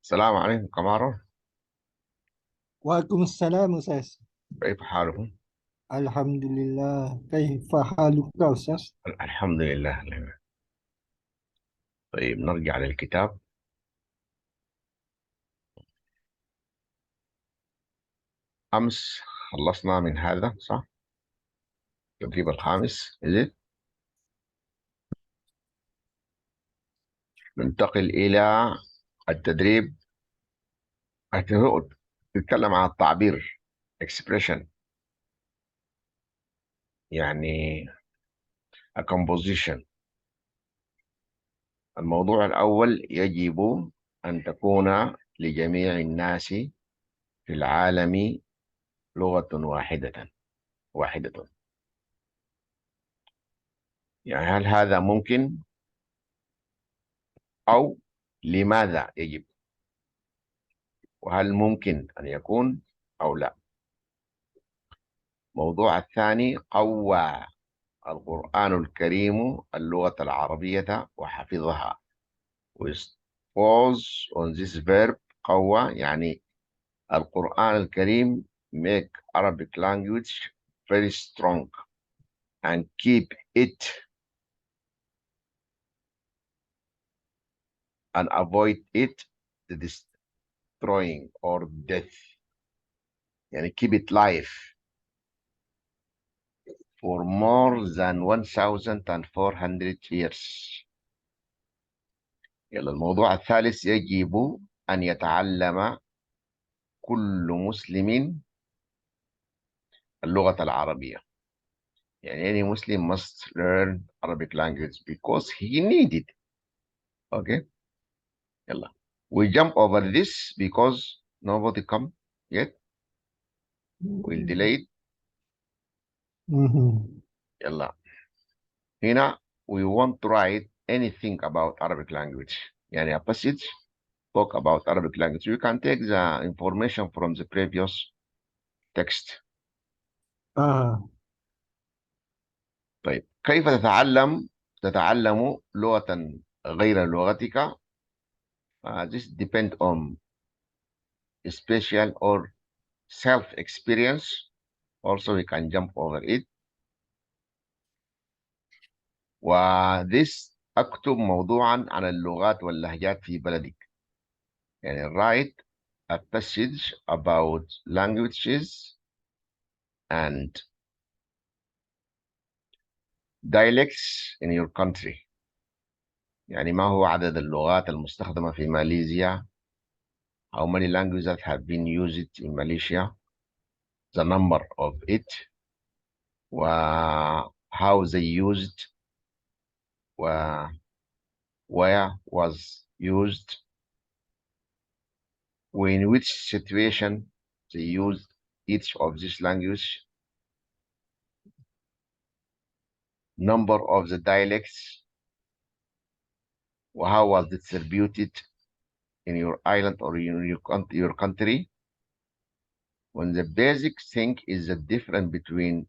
السلام عليكم كمارو. وعليكم السلام أستاذ. كيف حالكم؟ الحمد لله. كيف حالك أستاذ؟ الحمد لله. طيب نرجع للكتاب. أمس خلصنا من هذا صح؟ التدريب الخامس إذن ننتقل إلى التدريب. تتكلم عن التعبير expression، يعني a composition. الموضوع الأول يجب أن تكون لجميع الناس في العالم لغة واحدة. يعني هل هذا ممكن أو لماذا يجب؟ وهل ممكن أن يكون أو لا؟ الموضوع الثاني قوى القرآن الكريم اللغة العربية وحفظها. Pause on this verb. قوى يعني القرآن الكريم make Arabic language very strong and keep it and avoid it destroying or death. يعني keep it life. for more than 1400 years. يلا الموضوع الثالث، يجب أن يتعلم كل مسلم اللغة العربية. يعني any Muslim must learn Arabic language because he need it. Okay. يلا. We jump over this because nobody come yet. We'll delay it. يلا. هنا we want to write anything about Arabic language. يعني a passage talk about Arabic language. You can take the information from the previous text. طيب كيف تتعلم لغة غير لغتك؟ This depend on special or self experience. Also we can jump over it. وthis أكتب موضوعا عن اللغات واللهجات في بلدك. يعني write a passage about languages and dialects in your country. يعني ما هو عدد اللغات المستخدمة في ماليزيا؟ How many languages that have been used in Malaysia? The number of it, how they used, where was used, in which situation they used each of this language, number of the dialects, how was distributed in your island or in your country. When the basic thing is the difference between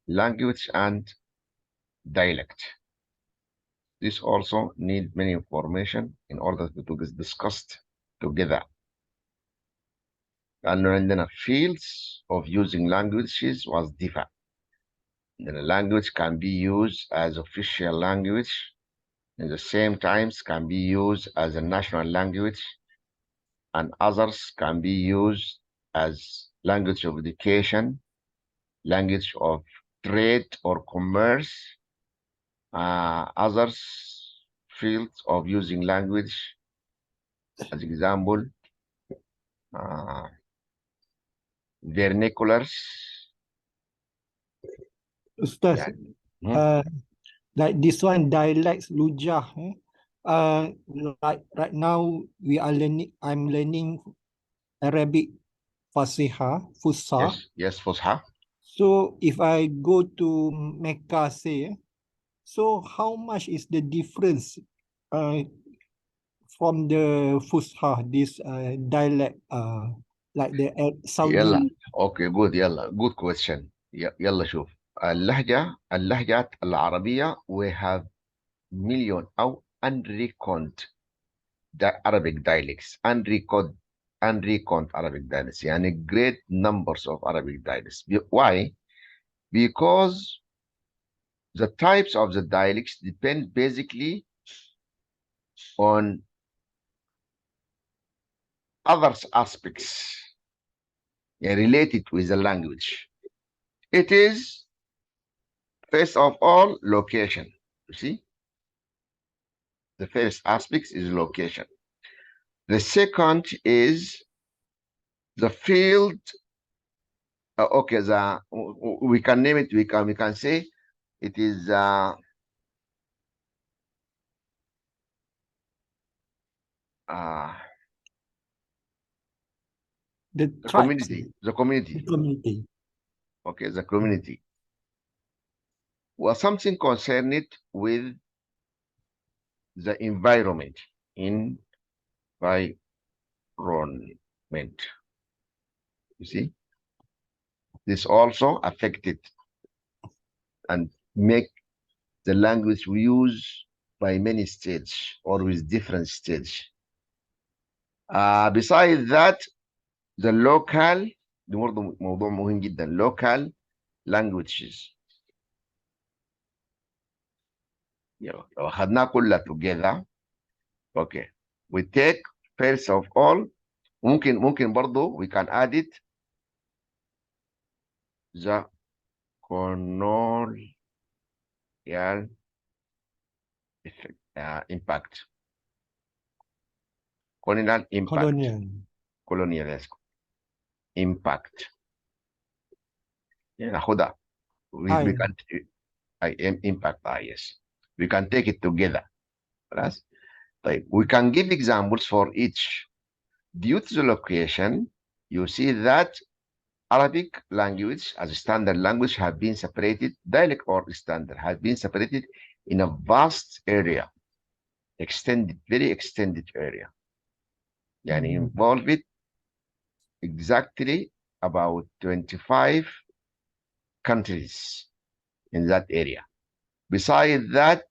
language and dialect. This also needs many information in order to be discussed together. لأنه عندنا fields of using languages was different. The language can be used as official language, and the same times can be used as a national language, and others can be used as language of education, language of trade or commerce, others fields of using language, as example, vernaculars. Ustaz, like this one dialects lujah. Like right now I'm learning Arabic Fusha. Yes, Fusha. So if I go to Mecca, say, so how much is the difference from the Fusha, this dialect, like the Saudi? يلا اوكي good. يلا good question. يلا شوف اللهجات العربية we have million أو unreckoned Arabic dialects, unreckoned Arabic dialects, يعني great numbers of Arabic dialects. Why? Because the types of the dialects depend basically on other aspects related with the language. It is, first of all, location. You see? The first aspect is location. The second is the field. Okay, we can name it. We can say it is the community. The community. Okay, the community. Well, something concerned with the environment. You see, this also affected and make the language we use by many states or with different states. Besides that, the local, ده برضه موضوع مهم جدا, local languages. لو أخذناها كلها together, okay, we take first of all, ممكن برضه we can add it the colonial impact. Colonial impact. Colonial impact. ناخدها. We can impact. Yes. We can take it together. Right? We can give examples for each. Due to the location, you see that Arabic language as a standard language have been separated, dialect or standard has been separated in a vast area, very extended area. Yani involved exactly about 25 countries in that area. Besides that,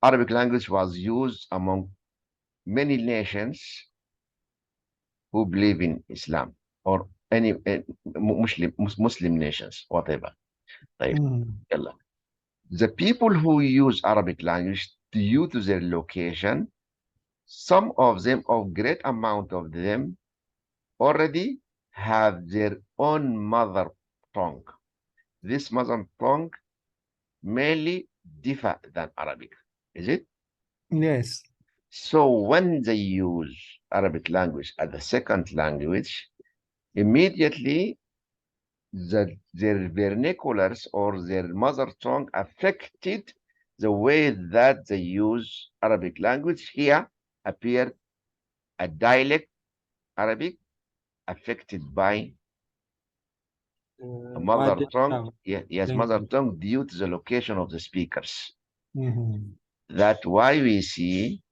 Arabic language was used among many nations who believe in Islam or any Muslim nations, whatever. The people who use Arabic language due to their location, some of them, of great amount of them, already have their own mother tongue. This mother tongue mainly differ than Arabic, is it? Yes. So when they use Arabic language as the second language, immediately their vernaculars or their mother tongue affected the way that they use Arabic language. Here appeared a dialect Arabic affected by a mother tongue. Yes, mother tongue due to the location of the speakers. That's why we see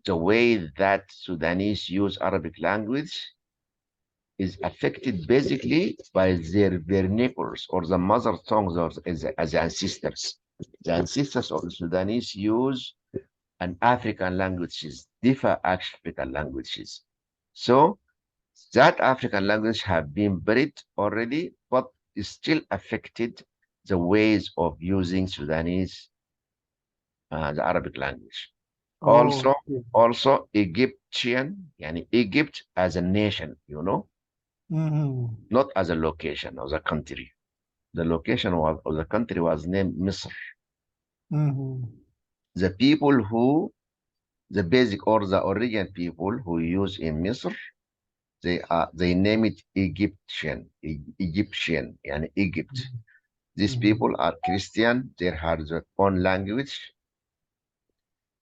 the way that Sudanese use Arabic language is affected basically by their vernaculars or the mother tongues as the ancestors. The ancestors of the Sudanese use an African languages, different African languages. So that African language have been buried already, but is still affected the ways of using Sudanese, the Arabic language. Also Egyptian, yani Egypt as a nation, you know, not as a location or the country. The location of the country was named Misr. The people who, the basic or the original people who use in Misr, they name it Egyptian, and Egypt. These people are Christian. They have their own language.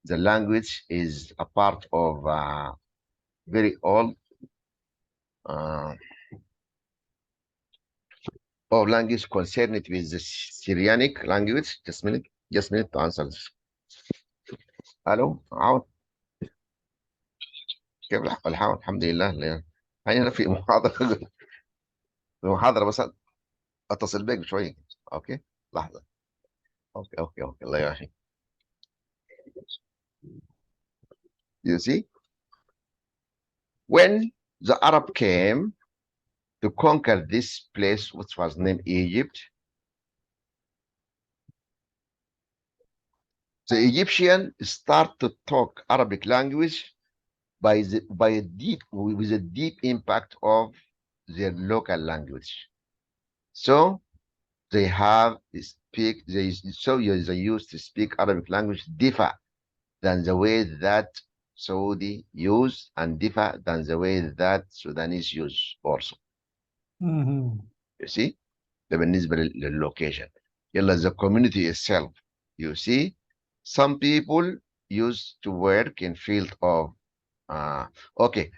The language is a part of very old language concerned with the Syrianic language. Just a minute to answer this. Hello, عاود. كيف الحال؟ الحمد لله. أنا في محاضرة بس أتصل بك شوي. أوكي لحظة. أوكي الله يعافيك. You see, when the Arab came to conquer this place, which was named Egypt, the Egyptian start to talk Arabic language with a deep impact of their local language. So they used to speak Arabic language differ than the way that Saudi use and differ than the way that Sudanese use also. You see, بالنسبة للlocation. The community itself. You see, some people used to work in field of okay.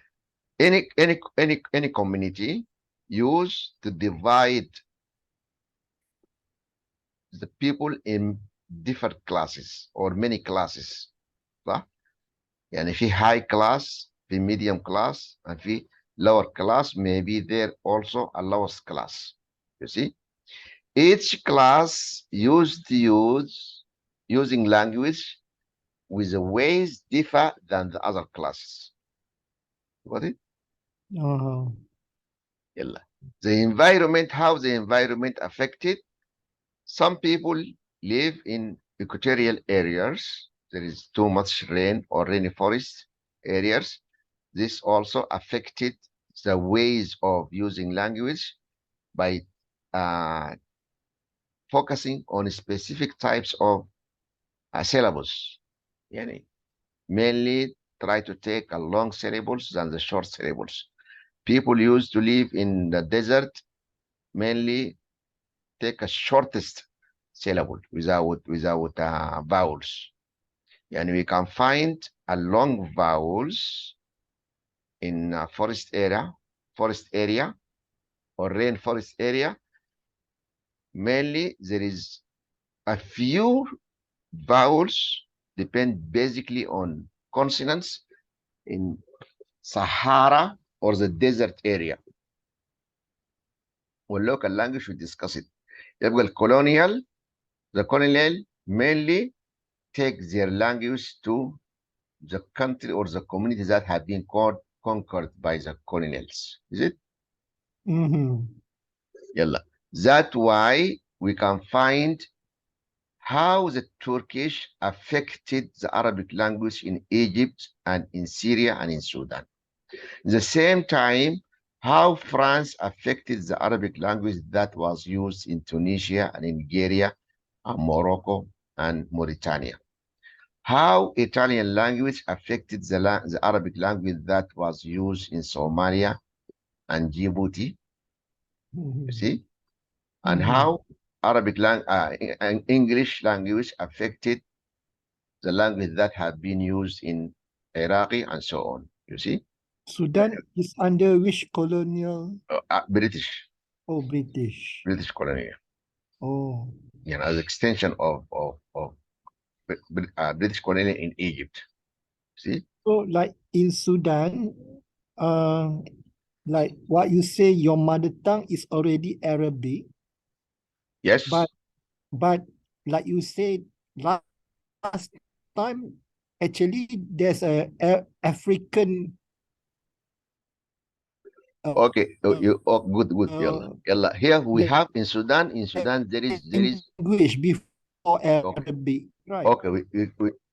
Any community used to divide the people in different classes or many classes. صح؟ يعني في high class, في medium class, and في lower class, maybe there also a lowest class. You see? Each class using language with the ways differ than the other classes. Got it? The environment, how the environment affected. Some people live in equatorial areas. There is too much rain or rainforest areas. This also affected the ways of using language by focusing on specific types of syllables. Yani, mainly try to take a long syllables than the short syllables. People used to live in the desert mainly take a shortest syllable without vowels. And we can find a long vowels in forest area or rainforest area. Mainly there is a few vowels depend basically on consonants in Sahara or the desert area. والlocal language we discuss it. يبقى the colonial mainly take their language to the country or the community that have been conquered by the colonials. Is it? Yalla. That's why we can find how the Turkish affected the Arabic language in Egypt and in Syria and in Sudan. At the same time, how France affected the Arabic language that was used in Tunisia and in Nigeria and Morocco and Mauritania. How Italian language affected the Arabic language that was used in Somalia and Djibouti, you see? And how Arabic and English language affected the language that have been used in Iraqi and so on, you see? Sudan is under which colonial? British. Oh, British. British colony. Oh. You know, as extension of British colony in Egypt. See? So like in Sudan, like what you say, your mother tongue is already Arabic. Yes. But like you said last time, actually there's a African. Okay. Good. Yalla. Here we have in Sudan. In Sudan there is language before Arabic, right? Okay.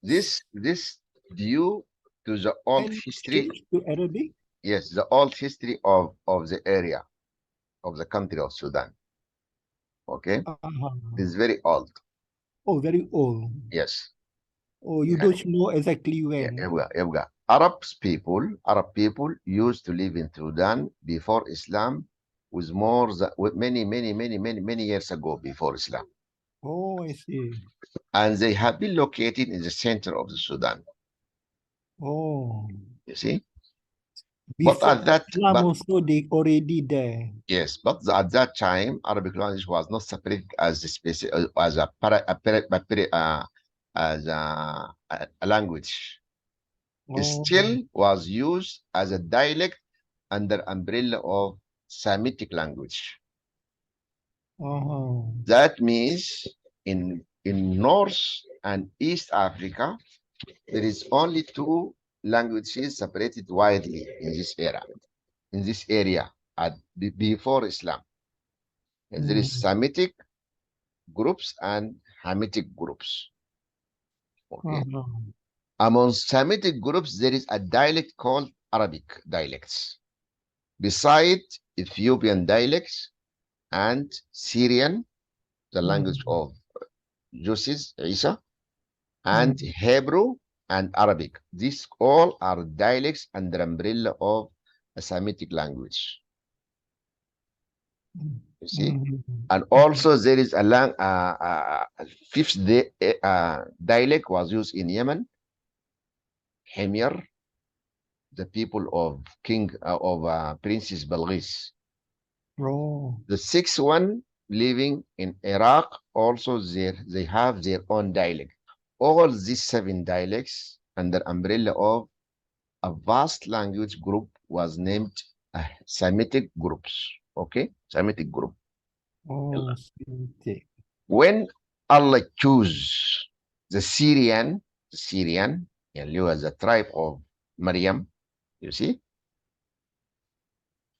This due to the old history to Arabic. Yes, the old history of the area of the country of Sudan. Okay, it's very old. Oh, very old. Yes. Oh, you don't know exactly when. Arab people used to live in Sudan before Islam, with many years ago before Islam. Oh, I see. And they have been located in the center of the Sudan. Oh. You see? Before but at that Islam also they already there. Yes, but at that time, Arabic language was not separated as a language. It still was used as a dialect under umbrella of Semitic language. That means in North and East Africa, there is only two languages separated widely in this area before Islam. And there is Semitic groups and Hamitic groups. Okay. Among Semitic groups, there is a dialect called Arabic dialects. Besides Ethiopian dialects and Syrian, the language of Joseph, Isa, and Hebrew and Arabic. These all are dialects under umbrella of a Semitic language. You see? And also there is a fifth dialect was used in Yemen, Himyar, the people of Princess Balqis. The sixth one living in Iraq, also they have their own dialect. All these 7 dialects under umbrella of a vast language group was named Semitic groups. Okay, Semitic group. Oh, Semitic. When Allah chose the Syrian, and you as a tribe of Maryam, you see,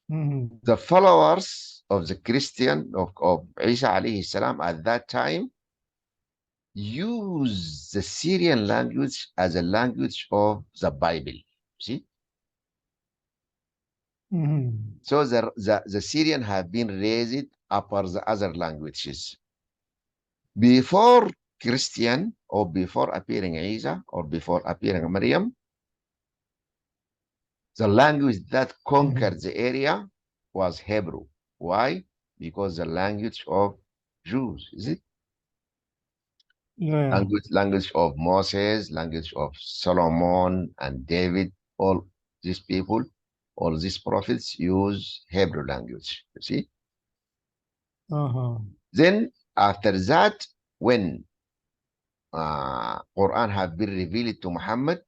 the followers of the Christian of Isa alayhi salam at that time use the Syrian language as a language of the Bible. See? So the Syrian have been raised upon the other languages. Before Christian, or before appearing Isa, or before appearing Maryam, the language that conquered the area was Hebrew. Why? Because the language of Jews, is it? Yeah. Language of Moses, language of Solomon and David, all these people, all these prophets use Hebrew language, you see? Then after that, when Quran have been revealed to Muhammad,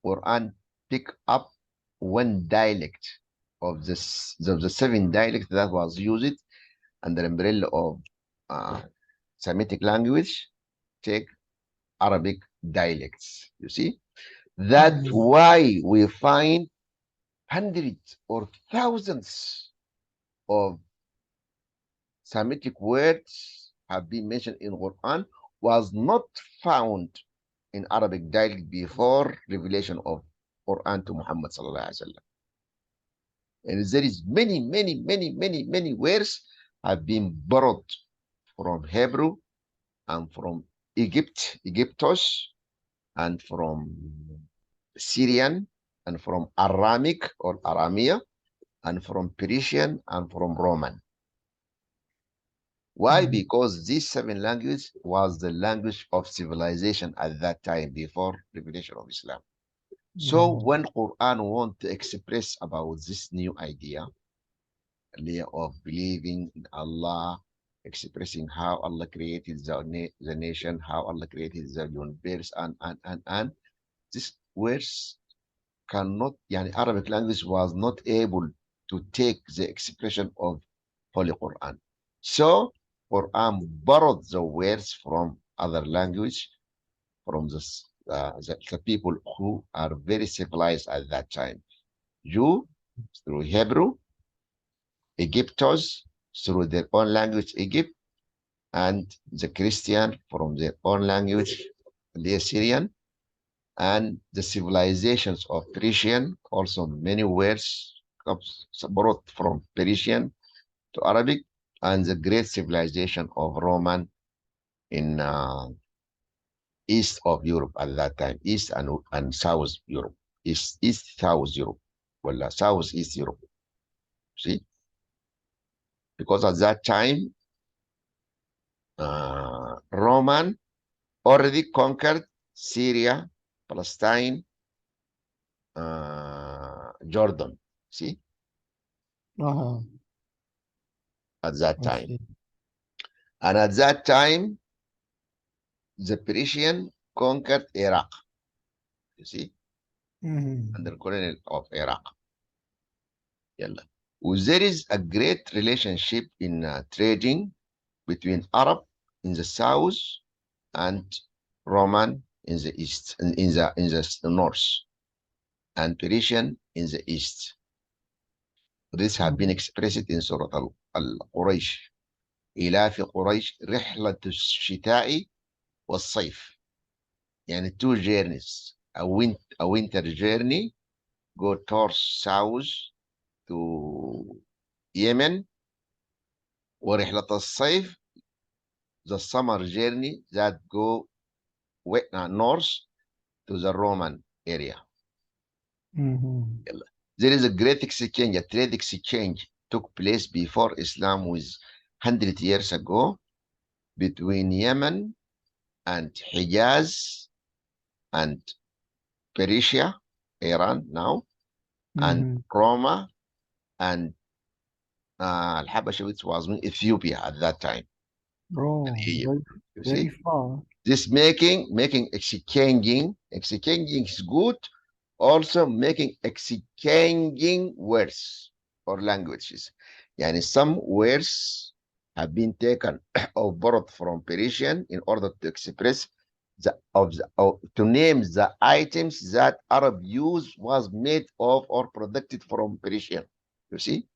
Quran pick up one dialect of the seven dialects that was used under the umbrella of Semitic language, take Arabic dialects. You see, that's why we find hundreds or thousands of Semitic words have been mentioned in Quran was not found in Arabic dialect before revelation of Quran to Muhammad sallallahu alaihi wasallam. And there is many words have been borrowed from Hebrew and from Egyptos, and from Syrian, and from Aramic or Aramea, and from Persian, and from Roman. Why? Because these seven languages was the language of civilization at that time before revelation of Islam. So when Quran want to express about this new idea of believing in Allah, expressing how Allah created the nation, how Allah created the universe, and these words cannot, Arabic language was not able to take the expression of Holy Quran. So Quran borrowed the words from other language, from the people who are very civilized at that time. Jew through Hebrew, Egyptos through their own language, Egypt, and the Christian from their own language, the Assyrian, and the civilizations of Persian, also many words brought from Persian to Arabic, and the great civilization of Roman in east of Europe at that time, east and south Europe, east south Europe, well, southeast Europe. See, because at that time, Roman already conquered Syria, Palestine, Jordan. See, at that time, and at that time, the Persian conquered Iraq. You see, under colonial of Iraq. Yalla. There is a great relationship in trading between Arab in the south and Roman in the east, in the north, and Persian in the east. This have been expressed in Surah Al-Quraysh. إلى في قريش رحلة الشتاء والصيف. يعني two journeys, a winter journey go towards south to Yemen, ورحلة الصيف the summer journey that go north to the Roman area. There is a great exchange, a trade exchange took place before Islam with 100 years ago between Yemen and Hijaz and Persia, Iran now, and Roma and Al-Habasha, which was in Ethiopia at that time. Very far. This making exchanging is good. Also making exchanging words or languages. Yani some words have been taken or borrowed from Persian in order to express to name the items that Arab use was made of or produced from Persian. You see?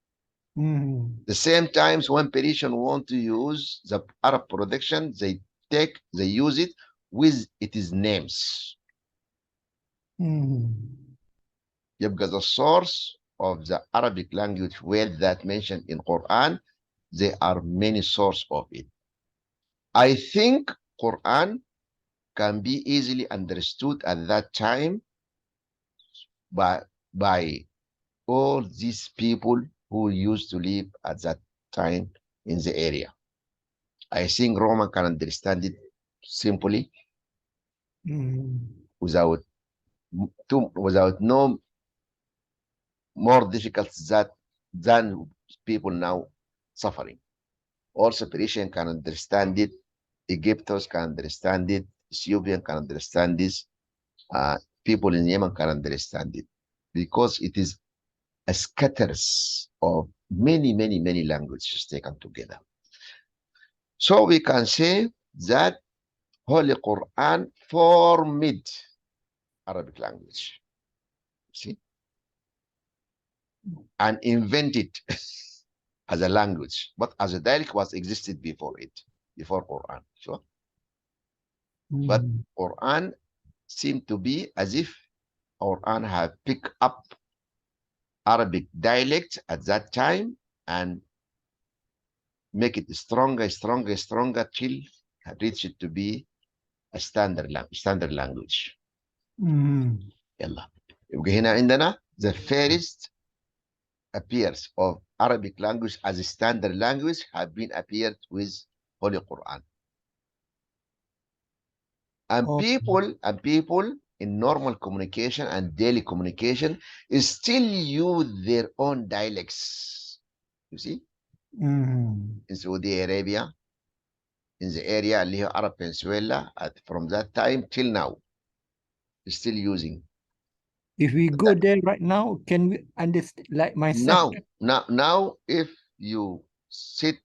The same times when Persian want to use the Arab production, they use it with its names. Because the source of the Arabic language word that mentioned in Quran, there are many sources of it. I think Quran can be easily understood at that time by all these people who used to live at that time in the area. I think Roman can understand it simply without no more difficult than people now suffering. Also, Persian can understand it, Egyptians can understand it, Ethiopian can understand this, people in Yemen can understand it, because it is a scatters of many, many, many languages taken together. So we can say that Holy Quran formed Arabic language, see, and invented as a language, but as a dialect was existed before it, before Quran. So, but Quran seemed to be as if Quran had picked up Arabic dialect at that time and make it stronger, stronger, stronger till it reached to be a standard language. يلا يبقى هنا عندنا the first appears of Arabic language as a standard language have been appeared with Holy Quran. And people in normal communication and daily communication still use their own dialects. You see? In Saudi Arabia, in the area of Arab Peninsula, from that time till now, still using. If we go there right now, can we understand, like myself? Now, if you sit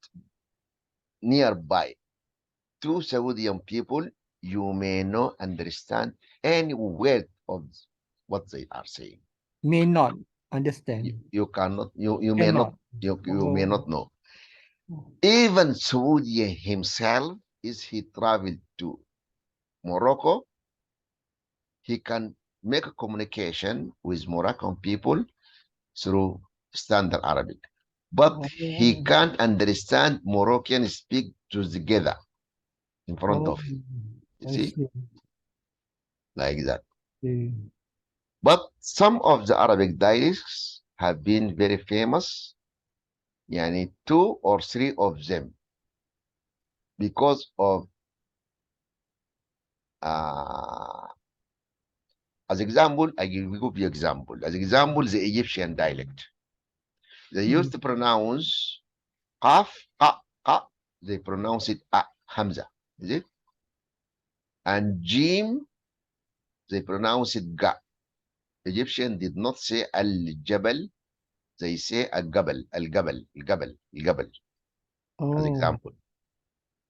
nearby two Saudian people, you may not understand any word of what they are saying. May not understand. You cannot, you may not, you may not know. Even Saudi himself, if he traveled to Morocco, he can make a communication with Moroccan people through standard Arabic. But he can't understand Moroccan speak together in front of him. You see? Like that. But some of the Arabic dialects have been very famous, yani 2 or 3 of them, because of as example, I will give you example. As example, the Egyptian dialect. They used to pronounce qaf, qa, qa. They pronounce it hamza, is it? And jim, they pronounce it ga. Egyptian did not say al-jabal, they say al-gabal, al-gabal, al-gabal, al-gabal. As example.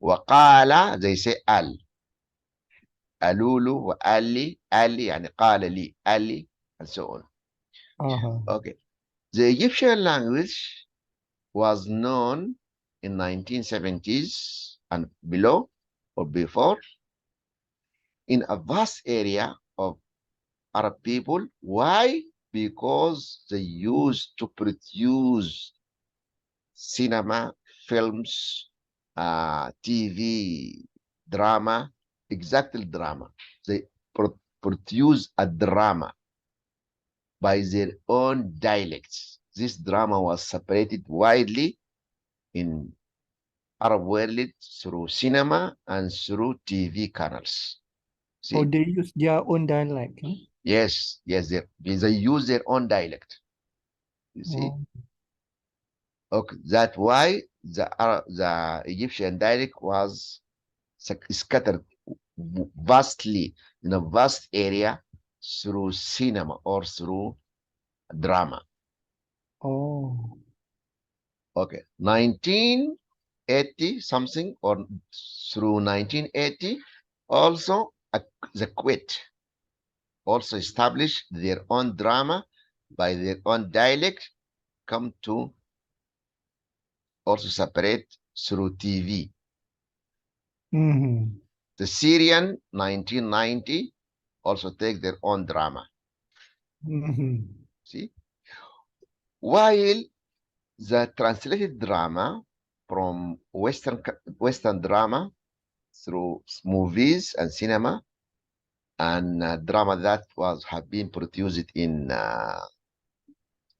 وقال, they say al. Alulu wa ali, ali, yani qala li, ali, and so on. Okay. The Egyptian language was known in 1970s and below or before in a vast area of Arab people. Why? Because they used to produce cinema, films, TV, drama, exactly drama. They produce a drama by their own dialects. This drama was separated widely in Arab world through cinema and through TV channels. See? Oh, they use their own dialect. Huh? Yes, they use their own dialect. You see? Okay, that's why the Egyptian dialect was scattered vastly in a vast area through cinema or through drama. Oh. Okay, 1980 something or through 1980, also the Kuwait also established their own drama by their own dialect, come to also separate through TV. The Syrian 1990 also take their own drama. See? While the translated drama from Western drama through movies and cinema and drama that have been produced in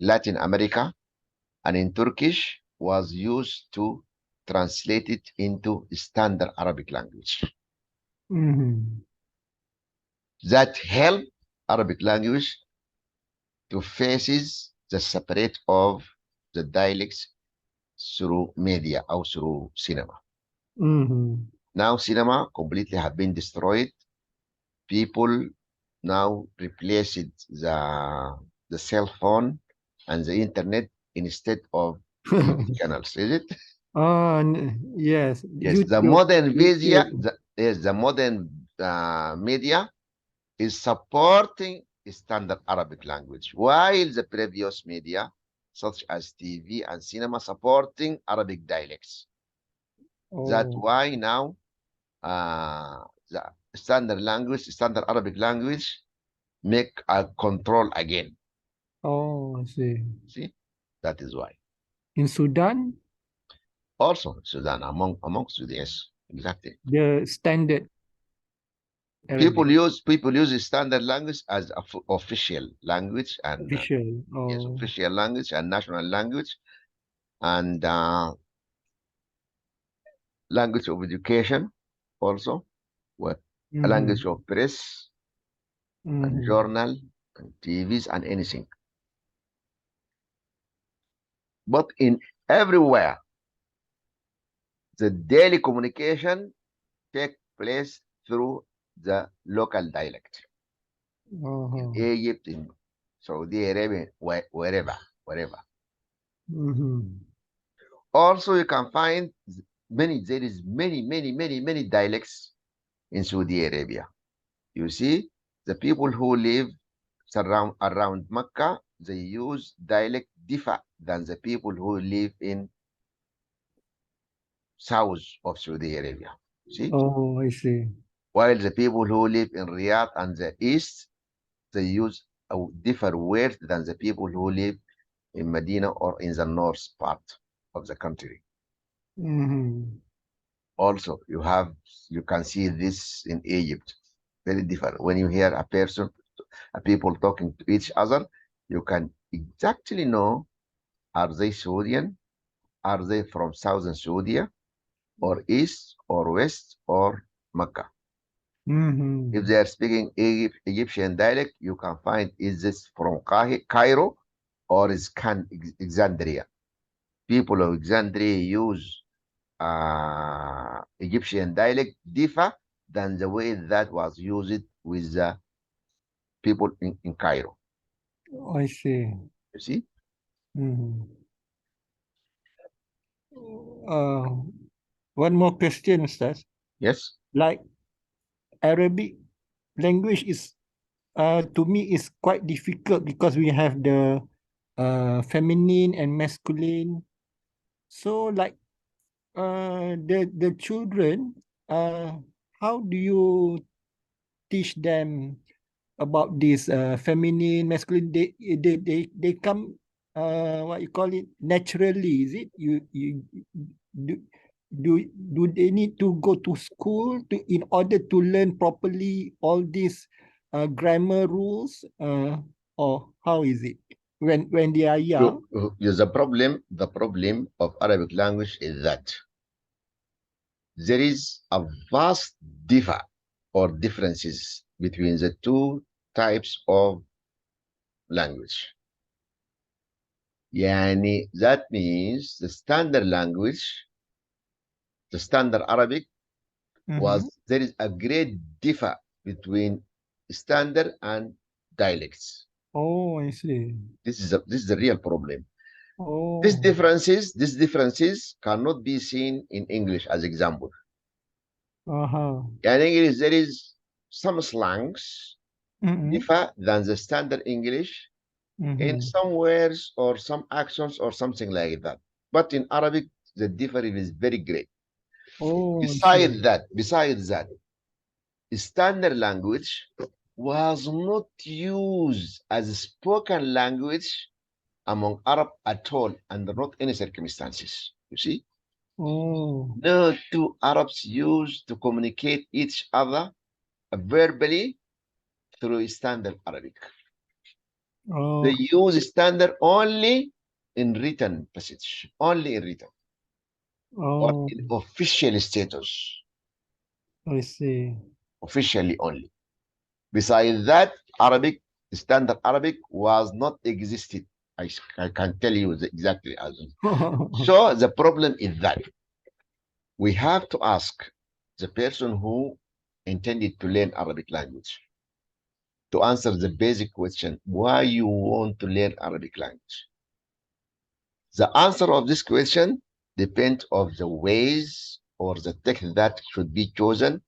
Latin America and in Turkish was used to translate it into standard Arabic language. That help Arabic language to faces the separate of the dialects through media or through cinema. Now cinema completely have been destroyed. People now replaced the cell phone and the internet instead of TV channels, is it? Yes. Yes, the YouTube. modern media, YouTube. the modern media is supporting standard Arabic language, while the previous media, such as TV and cinema, supporting Arabic dialects. That's Oh, why now the standard language, standard Arabic language, make a control again. I see. See, that is why. In Sudan, Also, Sudan, amongst the yes, exactly. the standard People Arabic use the standard language as official language and official. yes, Oh, official language and national language and language of education also, what a language of press and journal and TVs and anything. But in everywhere, the daily communication take place through the local dialect. In Egypt, in Saudi Arabia, wherever. Also, you can find there is many dialects in Saudi Arabia. You see, the people who live around Mecca, they use dialect different than the people who live in south of Saudi Arabia. See? Oh, I see. While the people who live in Riyadh and the east, they use a different words than the people who live in Medina or in the north part of the country. Also, you can see this in Egypt, very different. When you hear a people talking to each other, you can exactly know, are they Saudian? Are they from southern Saudi or east or west or Mecca? If they are speaking Egyptian dialect, you can find, is this from Cairo or is Alexandria? People of Alexandria use Egyptian dialect differ than the way that was used with the people in Cairo. I see. You see? One more question, Ustaz. Yes. Like Arabic language is, to me, is quite difficult because we have the feminine and masculine. So, like, the children, how do you teach them about this feminine, masculine? They come, what you call it, naturally, is it? You do do they need to go to school in order to learn properly all these grammar rules, or how is it when they are young? The problem of Arabic language is that there is a vast differences between the two types of language. Yani, that means the standard language, the standard Arabic, there is a great differ between standard and dialects. Oh, I see. This is the real problem. Oh. These differences cannot be seen in English as example. In English, there is some slangs differ than the standard English in some words or some actions or something like that. But in Arabic, the difference is very great. Oh, Besides that, standard language was not used as a spoken language among Arab at all under not any circumstances. You see? Oh, No two Arabs used to communicate each other verbally through standard Arabic. They oh, use standard only in written passage, only in written or oh, in official status, I see. officially only. Besides that, Arabic, standard Arabic was not existed. I can tell you exactly as. So the problem is that we have to ask the person who intended to learn Arabic language to answer the basic question, why you want to learn Arabic language? The answer of this question depends on the ways or the text that should be chosen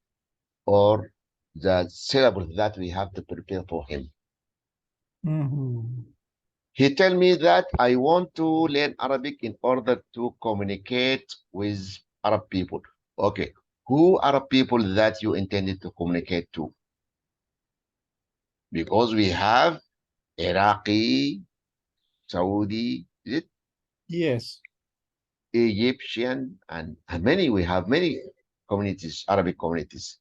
or the syllabus that we have to prepare for him. Mm-hmm. He tell me that I want to learn Arabic in order to communicate with Arab people. Okay, who are people that you intended to communicate to? Because we have Iraqi, Saudi, is it Yes. Egyptian, and many, we have many communities, Arabic communities.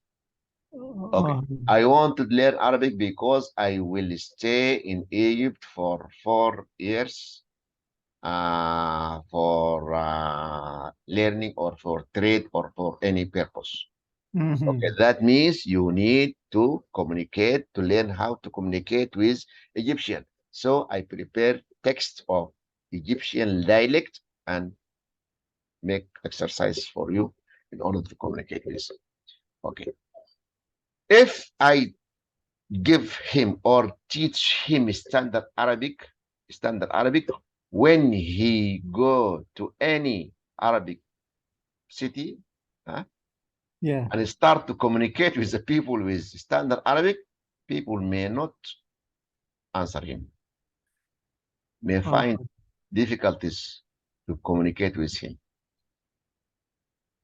Okay. Uh, I want to learn Arabic because I will stay in Egypt for 4 years for learning or for trade or for any purpose. Okay, mm-hmm. that means you need to communicate, to learn how to communicate with Egyptian. So I prepare text of Egyptian dialect and make exercise for you in order to communicate with. Okay. If I give him or teach him standard Arabic, when he go to any Arabic city Yeah. and start to communicate with the people with standard Arabic, people may not answer him, may Uh, find difficulties to communicate with him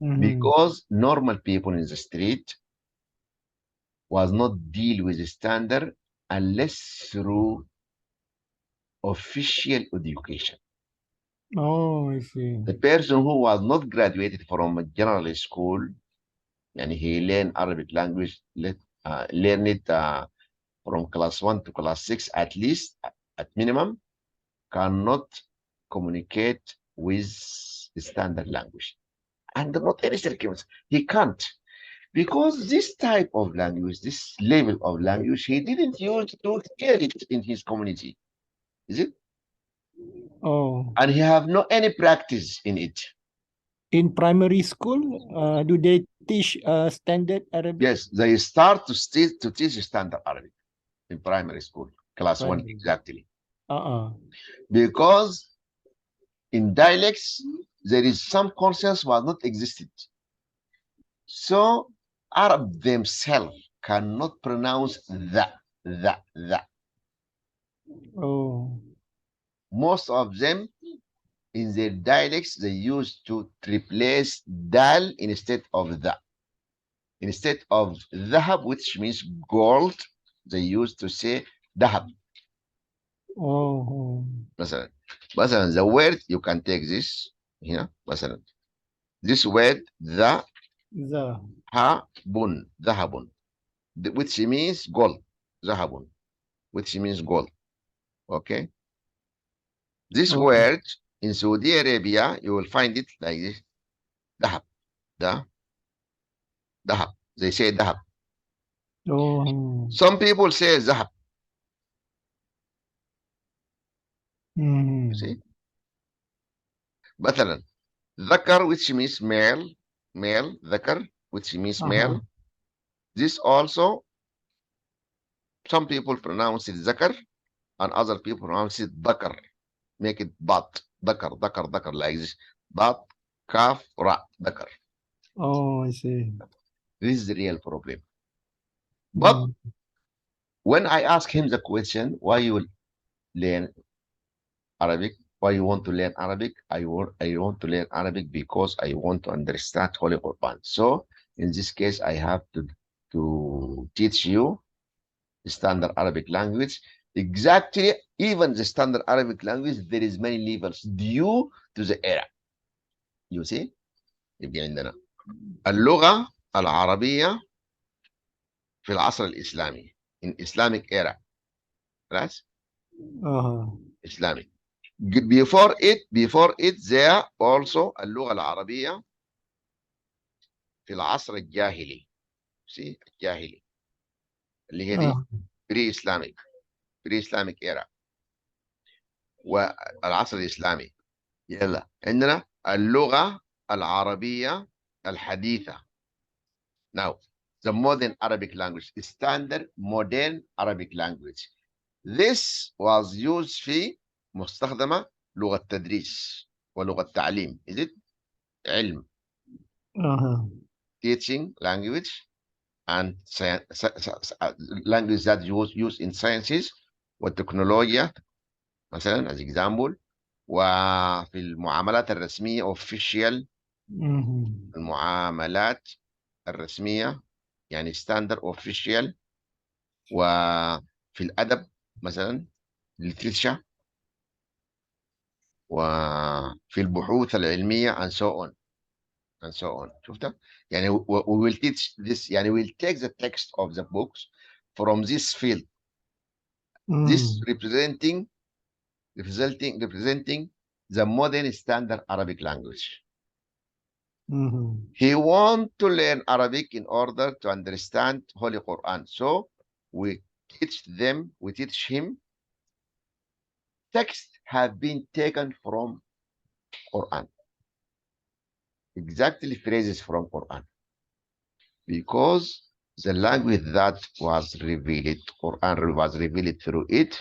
mm-hmm. because normal people in the street was not deal with the standard unless through official education. Oh, I see. The person who was not graduated from a general school and he learned Arabic language, learn it from class 1 to class 6 at least, at minimum, cannot communicate with the standard language. And not any circumstance, he can't. Because this type of language, this level of language, he didn't use to hear it in his community. Is it? Oh, And he have no any practice in it. in primary school, do they teach standard Arabic? Yes, they start to teach standard Arabic in primary school, class 1 Primary. exactly. Uh-uh. Because in dialects, there is some concepts was not existed. So Arab themselves cannot pronounce the. Oh, Most of them in their dialects, they used to replace dal instead of the. Instead of dhahab, which means gold, they used to say dahab. oh, مثلا the word you can take this here مثلا this word the. ذهب which means gold ذهب which means gold. Okay, this Oh, word in Saudi Arabia you will find it like this ذهب the ذهب they say ذهب. oh, Some people say ذهب. You mm-hmm. see مثلا ذكر which means male ذكر which means Uh-huh. male. This also some people pronounce it ذكر and other people pronounce it ذكر, make it bat ذكر like this bat kaf ra ذكر. Oh, I see. This is the real problem. But Mm. when I ask him the question, why you learn Arabic, why you want to learn Arabic, I want to learn Arabic because I want to understand Holy Quran. So in this case, I have to teach you the standard Arabic language. Exactly, even the standard Arabic language, there is many levels due to the era. You see? يبقى عندنا اللغة العربية في العصر الإسلامي in Islamic era. خلاص. Islamic. Before it there also اللغة العربية في العصر الجاهلي. See الجاهلي اللي هي دي pre-Islamic era والعصر الإسلامي. يلا عندنا اللغة العربية الحديثة. Now the modern Arabic language, standard modern Arabic language. This was used في مستخدمة لغة تدريس ولغة تعليم. Is it علم teaching language and language that used in sciences والتكنولوجيا مثلا as example. وفي المعاملات الرسمية official المعاملات الرسمية يعني standard official. وفي الأدب مثلا literature. وفي البحوث العلمية and so on. شفتها؟ يعني we will teach this يعني we'll take the text of the books from this field. This representing the modern standard Arabic language. He want to learn Arabic in order to understand Holy Quran. So we teach him texts have been taken from Quran. Exactly phrases from Quran. Because the language that was revealed, Quran was revealed through it,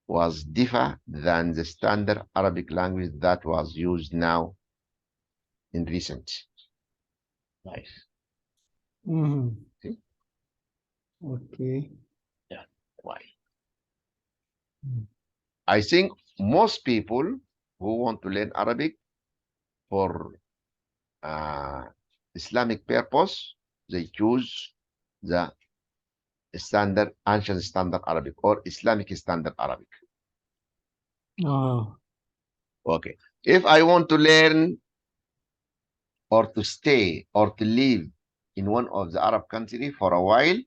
was different than the standard Arabic language that was used now in recent life. See? Okay. Yeah. Why? I think most people who want to learn Arabic for Islamic purpose, they choose the ancient standard Arabic or Islamic standard Arabic. Okay. If I want to learn or to stay or to live in one of the Arab countries for a while,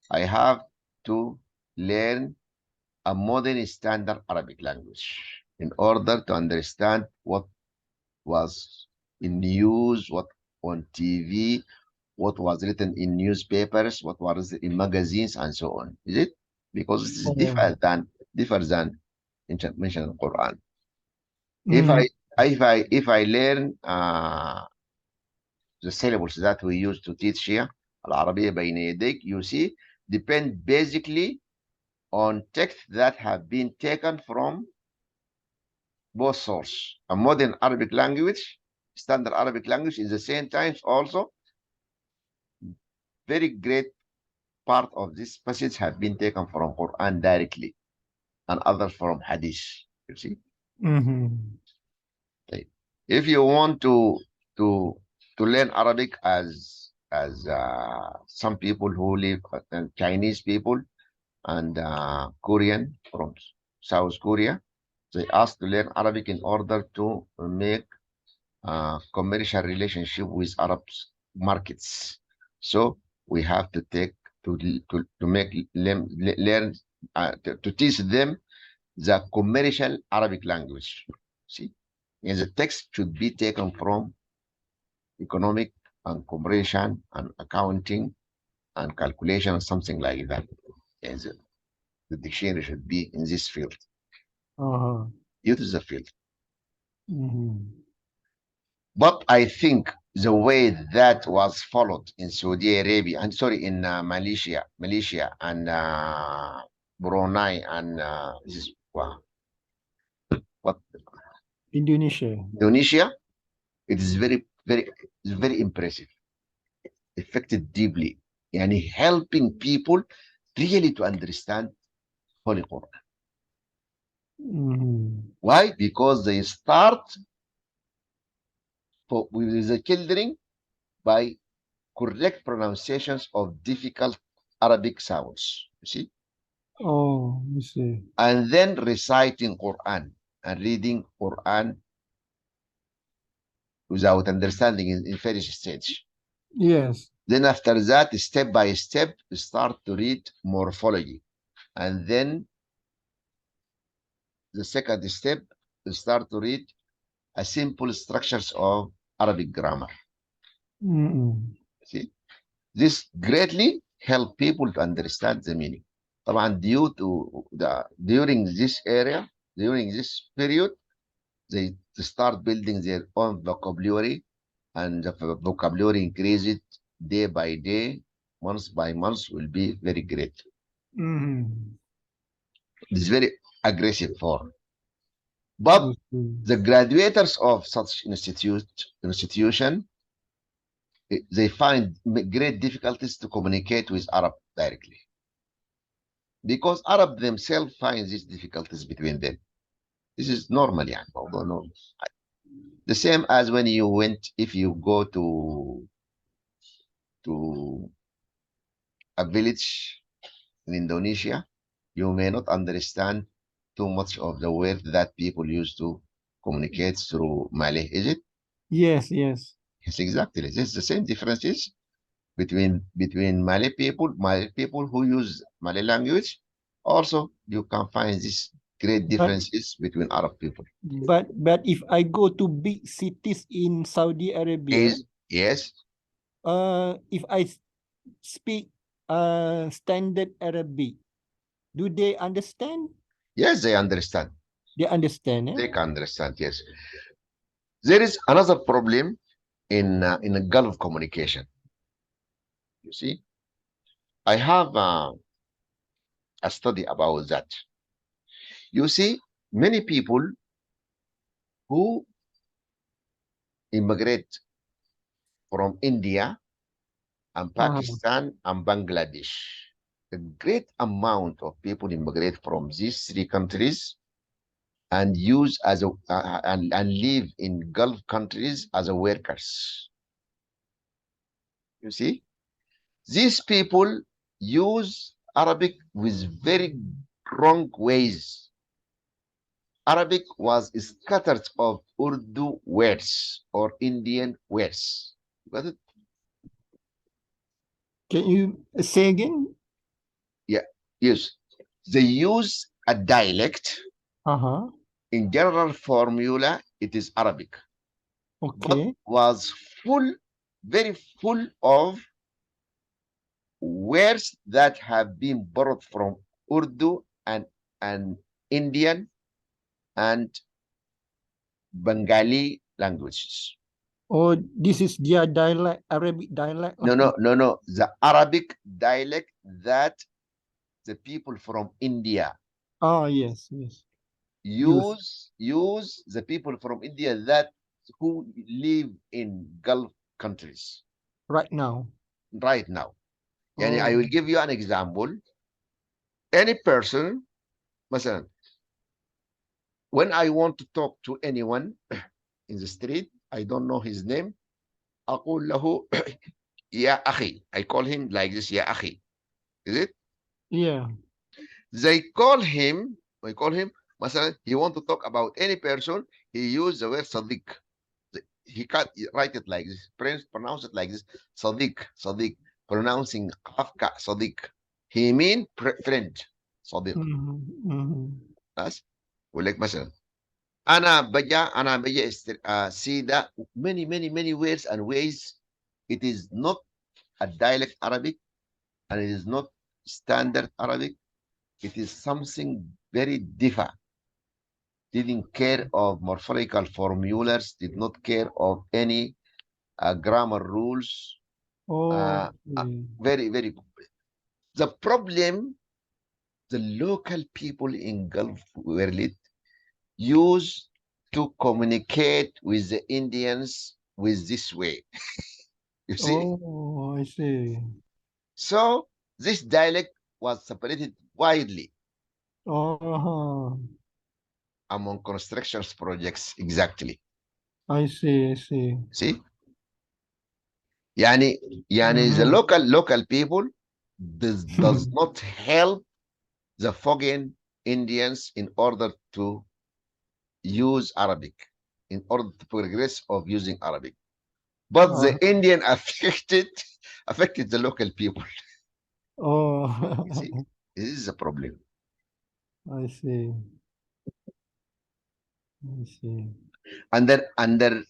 I have to learn a modern standard Arabic language in order to understand what was in news, what on TV, what was written in newspapers, what was in magazines, and so on. Is it? Because it is different than mentioned in the Quran. If I learn the syllables that we use to teach here, العربية بين يديك, you see, depend basically on texts that have been taken from both sources. A modern Arabic language, standard Arabic language, in the same time also very great part of this passage have been taken from Quran directly and others from Hadith. You see? Okay. If you want to learn Arabic as some people who live Chinese people and Korean from South Korea, they ask to learn Arabic in order to make commercial relationship with Arab markets. So we have to take to make them learn to teach them the commercial Arabic language. See, and the text should be taken from economic and commercial and accounting and calculation, something like that. And the dictionary should be in this field. Due to the field. But I think the way that was followed in Saudi Arabia, and sorry, in Malaysia and Brunei and this is what Indonesia, it is very impressive, affected deeply, and helping people really to understand Holy Quran. Why? Because they start with the children by correct pronunciations of difficult Arabic sounds. You see? You see. And then reciting Quran and reading Quran without understanding in first stage. Yes. Then after that, step by step, start to read morphology. And then the second step, start to read a simple structures of Arabic grammar. See, this greatly help people to understand the meaning. طبعا due to during this area, during this period, they start building their own vocabulary, and the vocabulary increases day by day, month by month, will be very great. It's very aggressive form. But the graduates of such institution, they find great difficulties to communicate with Arab directly, because Arab themselves find these difficulties between them. This is normal, يعني, although normal. The same as when you went, if you go to a village in Indonesia, you may not understand too much of the word that people use to communicate through Malay, is it? Yes, yes. Yes, exactly. This is the same differences between Malay people who use Malay language. Also, you can find these great differences between Arab people. But if I go to big cities in Saudi Arabia, Yes. If I speak standard Arabic, do they understand? Yes, they understand. They understand. They can understand. Yes. There is another problem in a Gulf communication. You see, I have a study about that. You see, many people who immigrate from India and Pakistan and Bangladesh, a great amount of people immigrate from these three countries and use as a and live in Gulf countries as a workers. You see, these people use Arabic with very wrong ways. Arabic was scattered of Urdu words or Indian words. Got it? Can you say again? Yeah. Yes. They use a dialect. In general formula, it is Arabic. Okay. But was full, very full of words that have been borrowed from Urdu and Indian and Bengali languages. Oh, this is their dialect, Arabic dialect. No. The Arabic dialect that the people from India Yes. use the people from India that who live in Gulf countries right now. Yani I will give you an example. Any person, مثلا, when I want to talk to anyone in the street, I don't know his name, أقول له يا أخي. I call him like this, يا أخي. Is it? Yeah. They call him, مثلا, he want to talk about any person, he use the word صديق. He can't write it like this, pronounce it like this, صديق, pronouncing قافك صديق. He mean friend, صديق. That's ولك مثلا أنا بجا see that many words and ways. It is not a dialect Arabic and it is not standard Arabic. It is something very different. Didn't care of morphological formulas, did not care of any grammar rules. Very, very. The problem, the local people in Gulf world use to communicate with the Indians with this way. You see? Oh, I see. So this dialect was separated widely among construction projects. Exactly. I see. See? Yani the local people does not help the foreign Indians in order to use Arabic. in order to progress of using Arabic. But the Indian affected the local people. You see, oh, this is a problem. I see. I see. And then under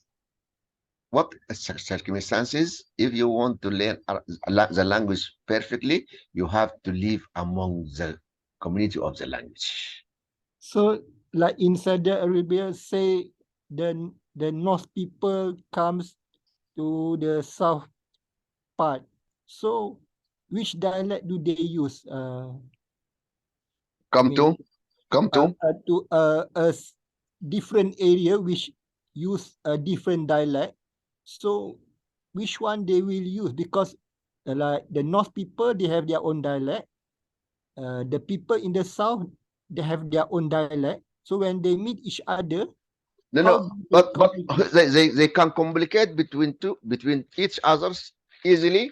what circumstances, if you want to learn the language perfectly, you have to live among the community of the language. So, like in Saudi Arabia, say the North people comes to the South part. So, which dialect do they use? I Come mean, to, come to. to different area which use a different dialect. So, which one they will use? Because like the North people, they have their own dialect. The people in the South, they have their own dialect. So when they meet each other, No, how no, do they but communicate? they can communicate between each others easily,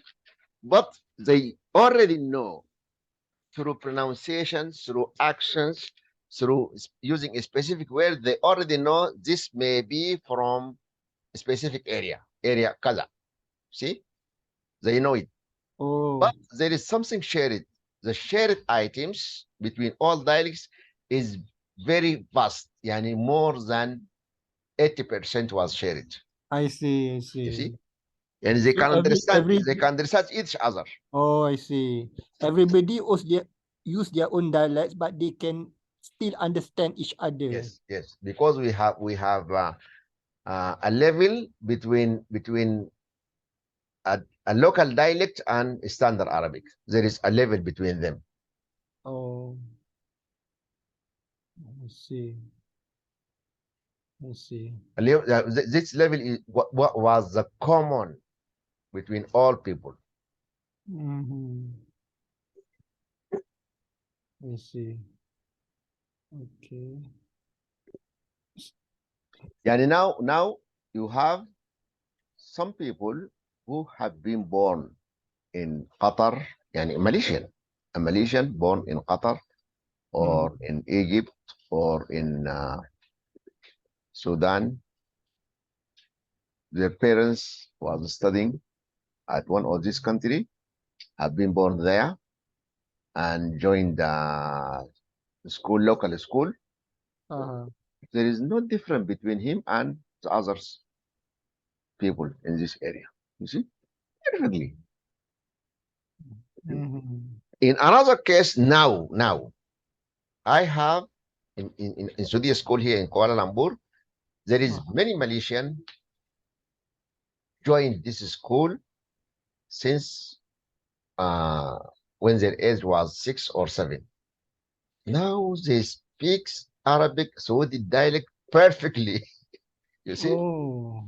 but they already know through pronunciations, through actions, through using a specific word. They already know this may be from a specific area kaza. See, they know it. Oh, But there is something shared. The shared items between all dialects is very vast. Yani more than 80% was shared. I see, I You see. see? And So they can understand each other. oh, I see. Everybody use their own dialects, but they can still understand each other. Yes, yes. Because we have a level between a local dialect and standard Arabic. There is a level between them. Oh, I see. I see. This level is what was the common between all people. Mm-hmm. I see. Okay. And now you have some people who have been born in Qatar, yani Malaysian, a Malaysian born in Qatar or Mm. in Egypt or in Sudan. Their parents was studying at one of this country, have been born there and joined the school, local school. Uh-huh. There is no difference between him and the others people in this area. You see, perfectly. Mm-hmm. In another case, now I have in Saudi school here in Kuala Lumpur, there is Uh-huh. many Malaysian joined this school since when their age was 6 or 7. Now they speak Arabic Saudi dialect perfectly. You see, Oh,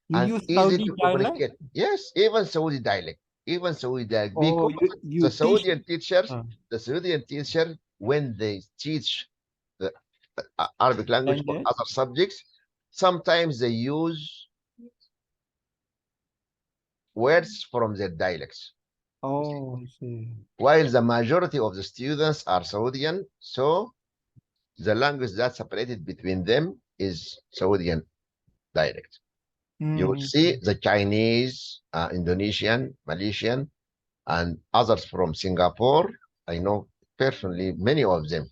you and use easy Saudi to dialect? communicate. Yes, even Saudi dialect, even Saudi dialect, Oh, because you the teach. Saudian teachers, Uh, the Saudian teacher, when they teach the Arabic language or language? other subjects, sometimes they use words from their dialects. Oh, I see. While the majority of the students are Saudian, so the language that separated between them is Saudian dialect. You will see Mm-hmm. the Chinese, Indonesian, Malaysian, and others from Singapore. I know personally many of them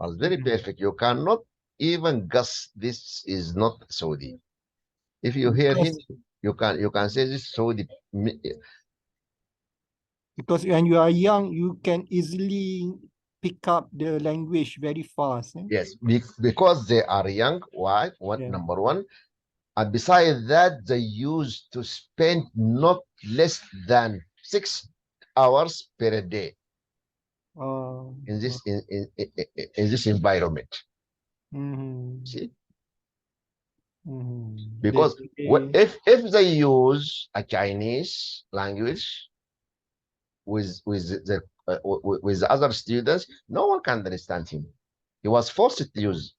are very Mm-hmm. perfect. You cannot even guess this is not Saudi. If you hear him, Because you can say this Saudi. because when you are young, you can easily pick up the language very fast. Eh? Yes, because they are young. Why? One Yeah. number one. And besides that, they used to spend not less than 6 hours per day Oh. in this in this environment. Mm-hmm. See, Mm-hmm. because if they use a Chinese language with the other students, no one can understand him. He was forced to use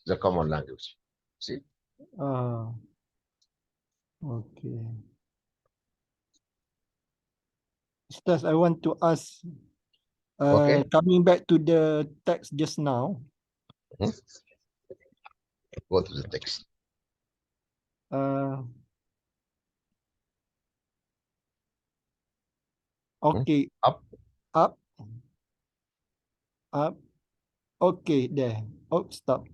the common language. See, Okay. Stas, I want to ask, okay. coming back to the text just now, Mhm. Go to the text. Okay, Up. up, up. Okay, there. Oh, stop.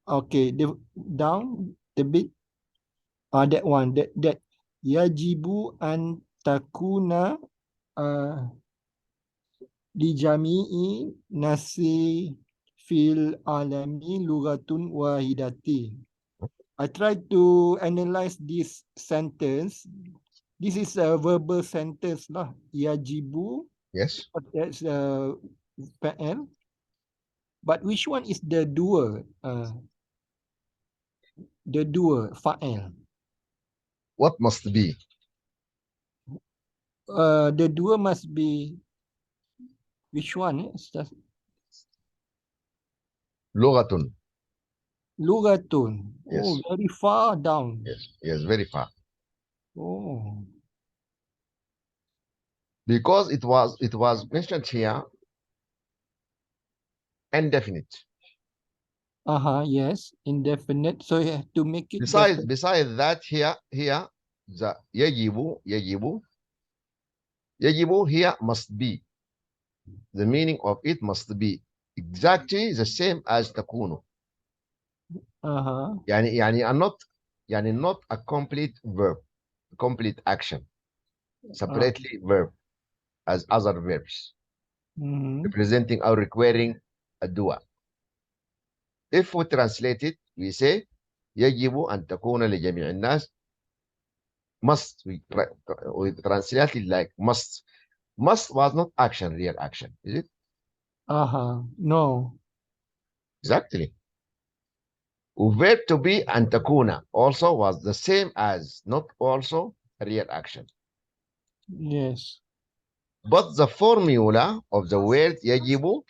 Okay, the down the bit. That one. That. Yajibu an takuna dijami'i nasi fil alami lughatun wahidati. I try to analyze this sentence. This is a verbal sentence lah. Yajibu, Yes. that's fa'al. But which one is the doer? The doer, fa'al. What must be? The doer must be which one? It's just Lughatun. lughatun. Oh, Yes. very far down. Yes. Yes. Very far. Oh. Because it was mentioned here indefinite. Yes, indefinite. So you have to make it Besides that, here the yajibu here must be. The meaning of it must be exactly the same as takunu. يعني not a complete verb, complete action, separately verb as other verbs representing or requiring a doer. If we translate it, we say يجب أن تكون لجميع الناس. Must, we translate it like must. Must was not action, real action, is it? No. Exactly. Verb to be and takuna also was the same as not also a real action. Yes. But the formula of the word يجب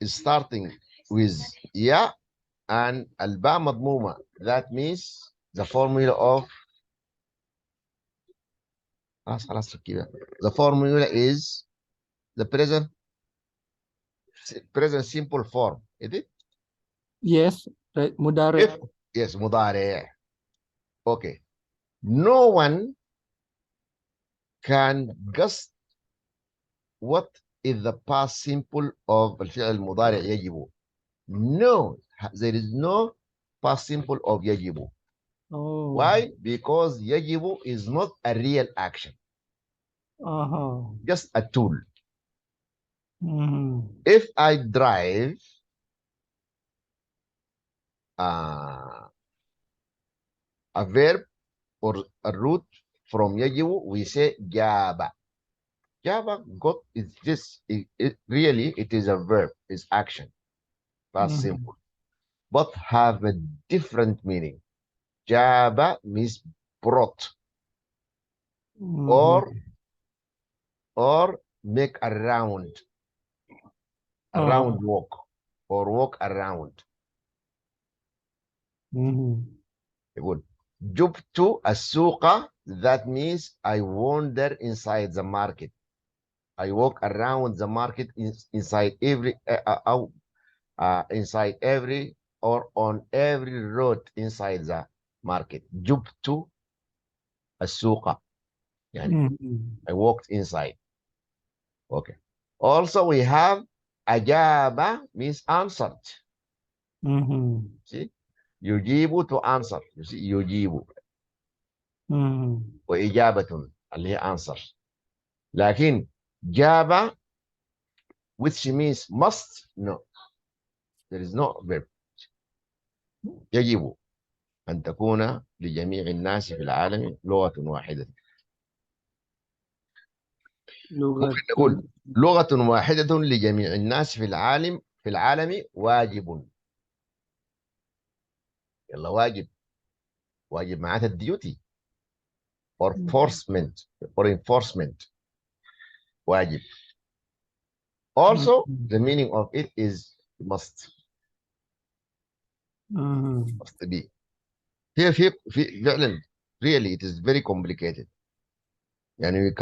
is starting with ya and الباء مضمومة. That means the formula of the formula is the present simple form, is it? Yes, right. Mudare. Yes, مضارع. Okay. No one can guess what is the past simple of الفعل المضارع يجب. No, there is no past simple of يجب. Oh. Why? Because يجب is not a real action. Just a tool. If I drive a verb or a route from يجب, we say جاب. Java got is this really it is a verb, is action. That's simple. But have a different meaning. Java means brought or make a round walk or walk around. Good. Jubtu as-suqa, that means I wander inside the market. I walk around the market inside every inside every or on every road inside the market. Jubtu as-suqa. I walked inside. Okay. Also, we have ajaba means answered. See, yujibu to answer. You see, yujibu. Wa ijabatun, اللي هي answer. لكن jaba, which means must, no. There is no verb. يجب أن تكون لجميع الناس في العالم لغة واحدة. ممكن نقول لغة واحدة لجميع الناس في العالم واجب. يلا واجب. واجب معناتها duty or forcement or enforcement. واجب. Also, the meaning of it is must. Must be. Here, فعلا, really, it is very complicated. And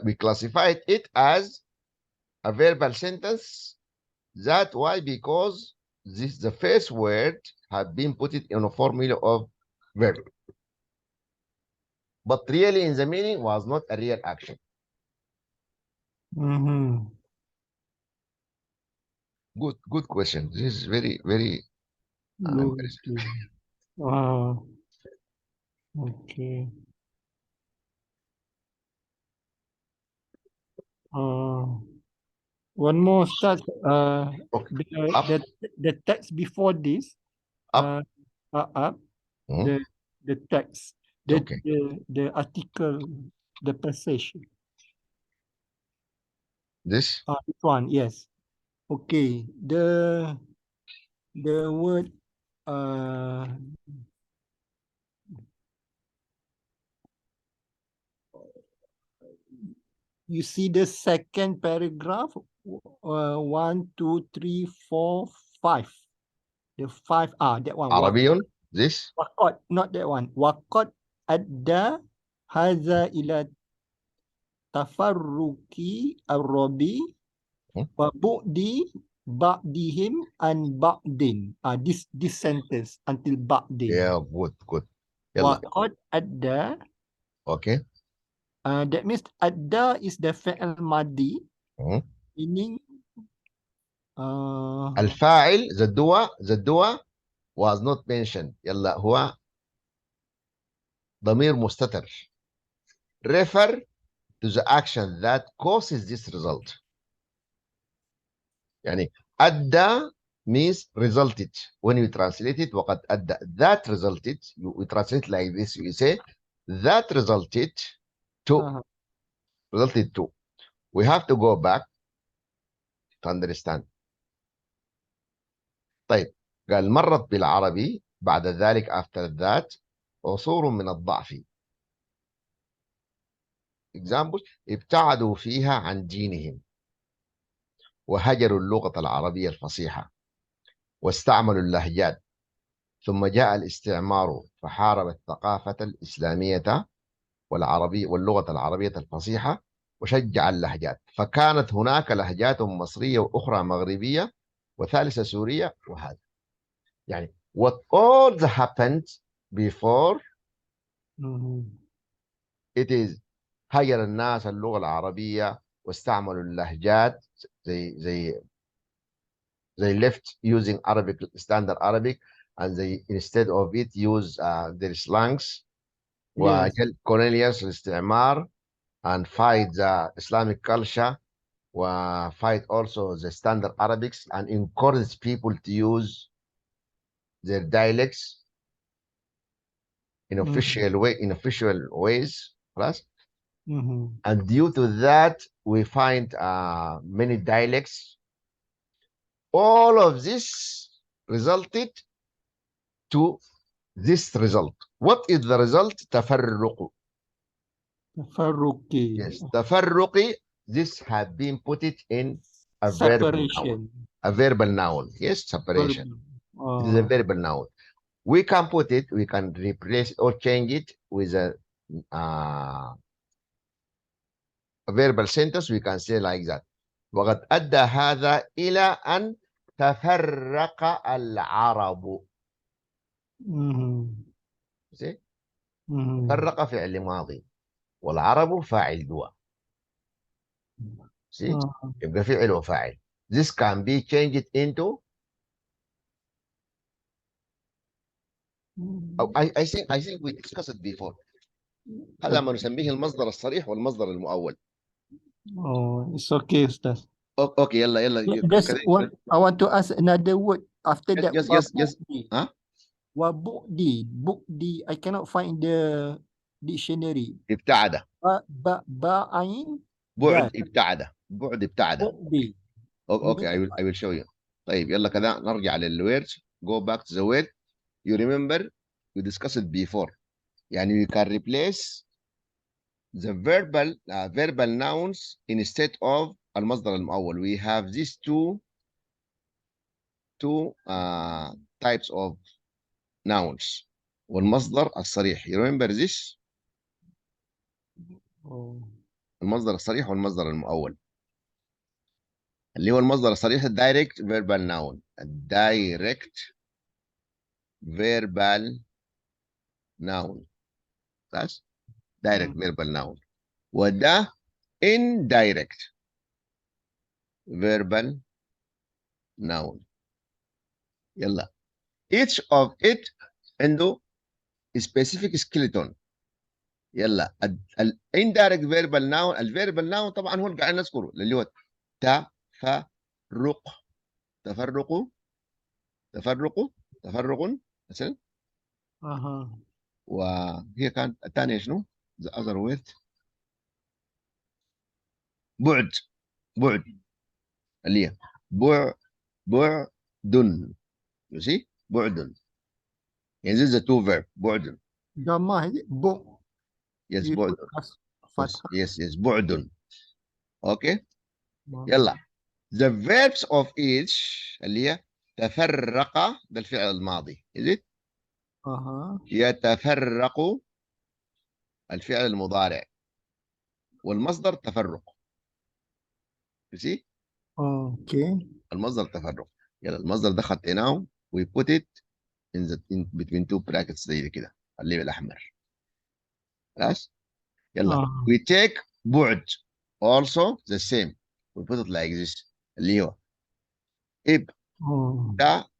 we classified it as a verbal sentence. That why? Because the first word had been put it in a formula of verb. But really in the meaning was not a real action. Good question. This is very, very Good. Wow. Okay. One more start. Okay. The text before this. Up. Up. Hmm? The text. Okay. The article. The passage. This. This one. Yes. Okay. The word. You see the second paragraph. 1, 2, 3, 4, 5. The 5. That one. عربي. This. Waqad, not that one. Waqad adda hadza ila tafarruqi ar-rabi wa bu'di ba'dihim an ba'din. This sentence until ba'din. Yeah, good. يلا. Waqad adda. Okay. That means adda is the fi'l madi, meaning الفاعل the was not mentioned. يلا هو ضمير مستتر. Refer to the action that causes this result. يعني أدى means resulted. When you translate it, وقد أدى, that resulted, we translate like this, you say that resulted to. We have to go back to understand. طيب قال مرت بالعربي بعد ذلك after that عصور من الضعف. example ابتعدوا فيها عن دينهم وهجروا اللغة العربية الفصيحة واستعملوا اللهجات، ثم جاء الاستعمار فحارب الثقافة الإسلامية والعربية واللغة العربية الفصيحة وشجع اللهجات، فكانت هناك لهجات مصرية وأخرى مغربية وثالثة سورية وهذا. يعني what all that happened before it is هجر الناس اللغة العربية واستعملوا اللهجات they left using Arabic, standard Arabic, and they instead of it use their slangs. Yes. Cornelius الاستعمار and fight the Islamic culture fight also the standard Arabics and encourage people to use their dialects in official ways. Plus, and due to that we find many dialects. All of this resulted to this result. What is the result? تفرق. Yes, تفرقي. This had been put it in a verbal noun. A verbal noun. Yes, separation. It is a verbal noun. We can put it, we can replace or change it with a verbal sentence. We can say like that. وقد أدى هذا إلى أن تفرق العرب. See? تفرق فعل ماضي والعرب فاعل دوا. See? يبقى فعل وفاعل. This can be changed into I think we discussed it before. هذا ما نسميه المصدر الصريح والمصدر المؤول. It's okay, Ustaz. Okay, يلا. That's what I want to ask another word after that. Yes. Huh? Wabukdi. Bukdi. I cannot find the dictionary. ابتعد. Ba'ain. بعد ابتعد. Bukdi. Okay, I will show you. طيب يلا كذا نرجع للwords. Go back to the word. You remember we discussed it before. يعني we can replace the verbal nouns instead of المصدر المؤول. We have these two types of nouns. والمصدر الصريح. You remember this? المصدر الصريح والمصدر المؤول. اللي هو المصدر الصريح direct verbal noun. direct verbal noun. خلاص direct verbal noun. وده indirect verbal noun. يلا each of it عنده specific skeleton. يلا indirect verbal noun. الverbal noun طبعا هو اللي قاعد نذكره اللي هو تفرق تفرق تفرق تفرق مثلا. أها. وهي كانت الثانيه شنو؟ the other word بعد بعد اللي هي بعد you see بعد يعني this is the two verb بعد. Gamma is it? Bo. yes You بعد put as yes fathah. yes بعد. okay Bo. يلا the verbs of each اللي هي تفرق ده الفعل الماضي is it أها. يتفرق الفعل المضارع والمصدر تفرق you see Okay. المصدر تفرق. يلا المصدر ده خطيناه we put it in between two brackets زي كده اللي بالاحمر. خلاص يلا we take بعد also the same we put it like this اللي هو ابتعد.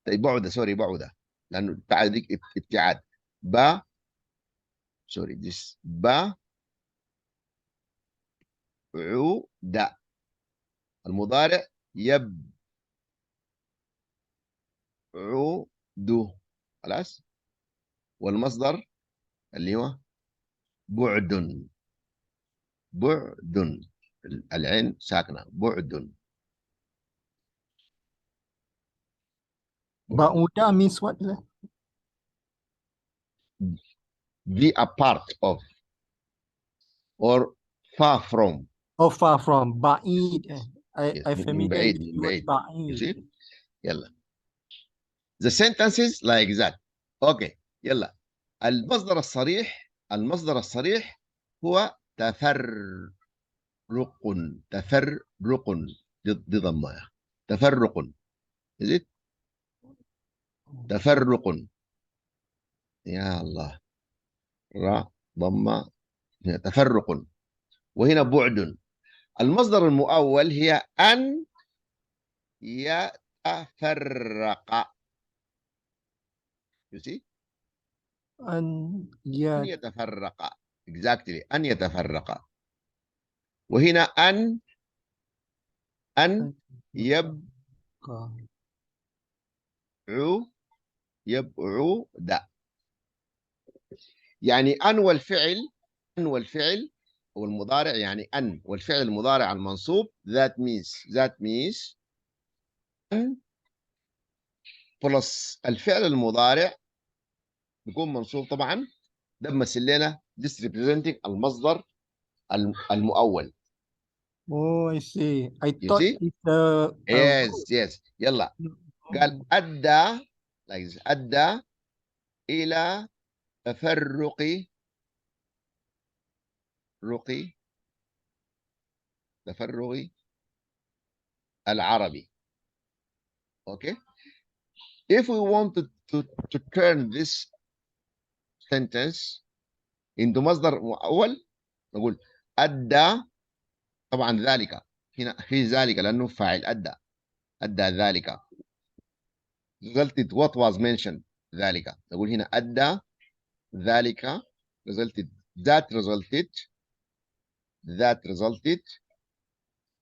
طيب بعد سوري بعد لانه بعد ذيك ابتعاد با سوري this با عود المضارع يبعد. خلاص والمصدر اللي هو بعد بعد العين ساكنه بعد. Bauda means what? be a part of or far from. Oh, far from. Ba'id. yes. I من familiar بعيد with من the word بعيد you ba'id. see يلا the sentences like that. okay يلا المصدر الصريح هو تفرق تفرق دي ضمها تفرق is it تفرق يا الله را ضمه تفرق. وهنا بعد. المصدر المؤول هي أن يتفرق you see أن أن يتفرق exactly أن يتفرق. وهنا أن يبعو يبعد. يعني أن والفعل والمضارع يعني أن والفعل المضارع المنصوب that means أن بلس الفعل المضارع بيكون منصوب طبعا. ده بيمثل لنا this representing المصدر المؤول. Oh, I see. I you thought see it's a yes يلا قال أدى like this. أدى إلى تفرق العربي. okay if we want to turn this sentence into مصدر مؤول نقول أدى طبعا ذلك. هنا في ذلك لأنه فاعل أدى ذلك resulted what was mentioned ذلك. نقول هنا أدى ذلك resulted that resulted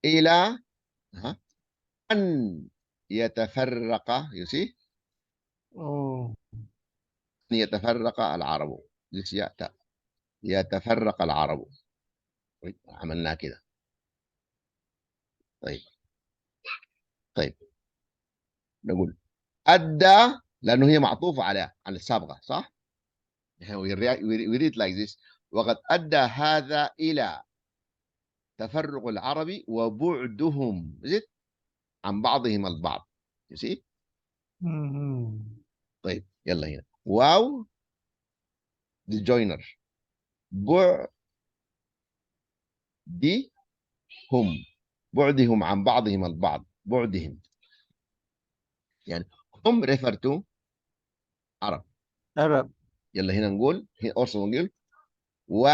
إلى أن يتفرق you see أن يتفرق العرب. يتفرق العرب. عملناه كده. طيب نقول أدى لأنه هي معطوفة على السابقة صح؟ we read like this وقد أدى هذا إلى تفرق العرب وبعدهم عن بعضهم البعض. you see طيب يلا هنا واو the joiner بعدهم عن بعضهم البعض بعدهم يعني هم refer to عرب. Arab. يلا هنا نقول هنا also نقول و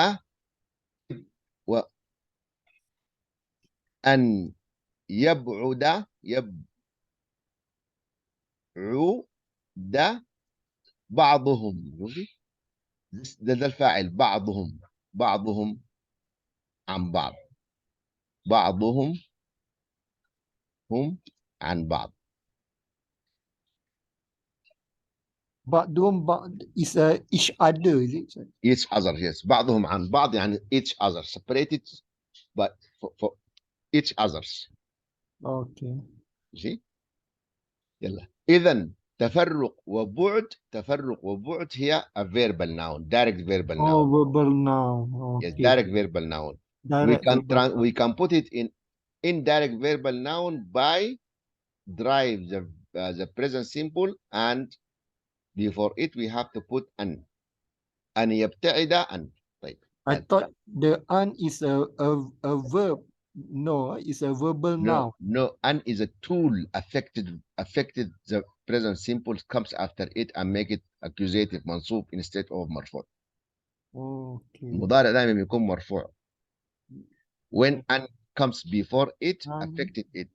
أن يبعد بعضهم. شوفي ده الفاعل، بعضهم عن بعض، بعضهم هم عن بعض. Ba'dum ba'd is each other, is it? each other, yes. بعضهم عن بعض يعني each other, separated but for each others. Okay. You see. يلا إذا تفرق وبعد هي a verbal noun, direct verbal Oh, noun. verbal noun. Yes, Okay. direct verbal noun. Direct verbal noun. We can put it in indirect verbal noun by drive the present simple, and before it we have to put an يبتعد عن. طيب. I thought the an is a verb. No, it's a verbal noun. No, an is a tool affected the present simple comes after it and make it accusative منصوب instead of مرفوع. Okay. المضارع دائما يكون مرفوع. When an comes before it, affected it.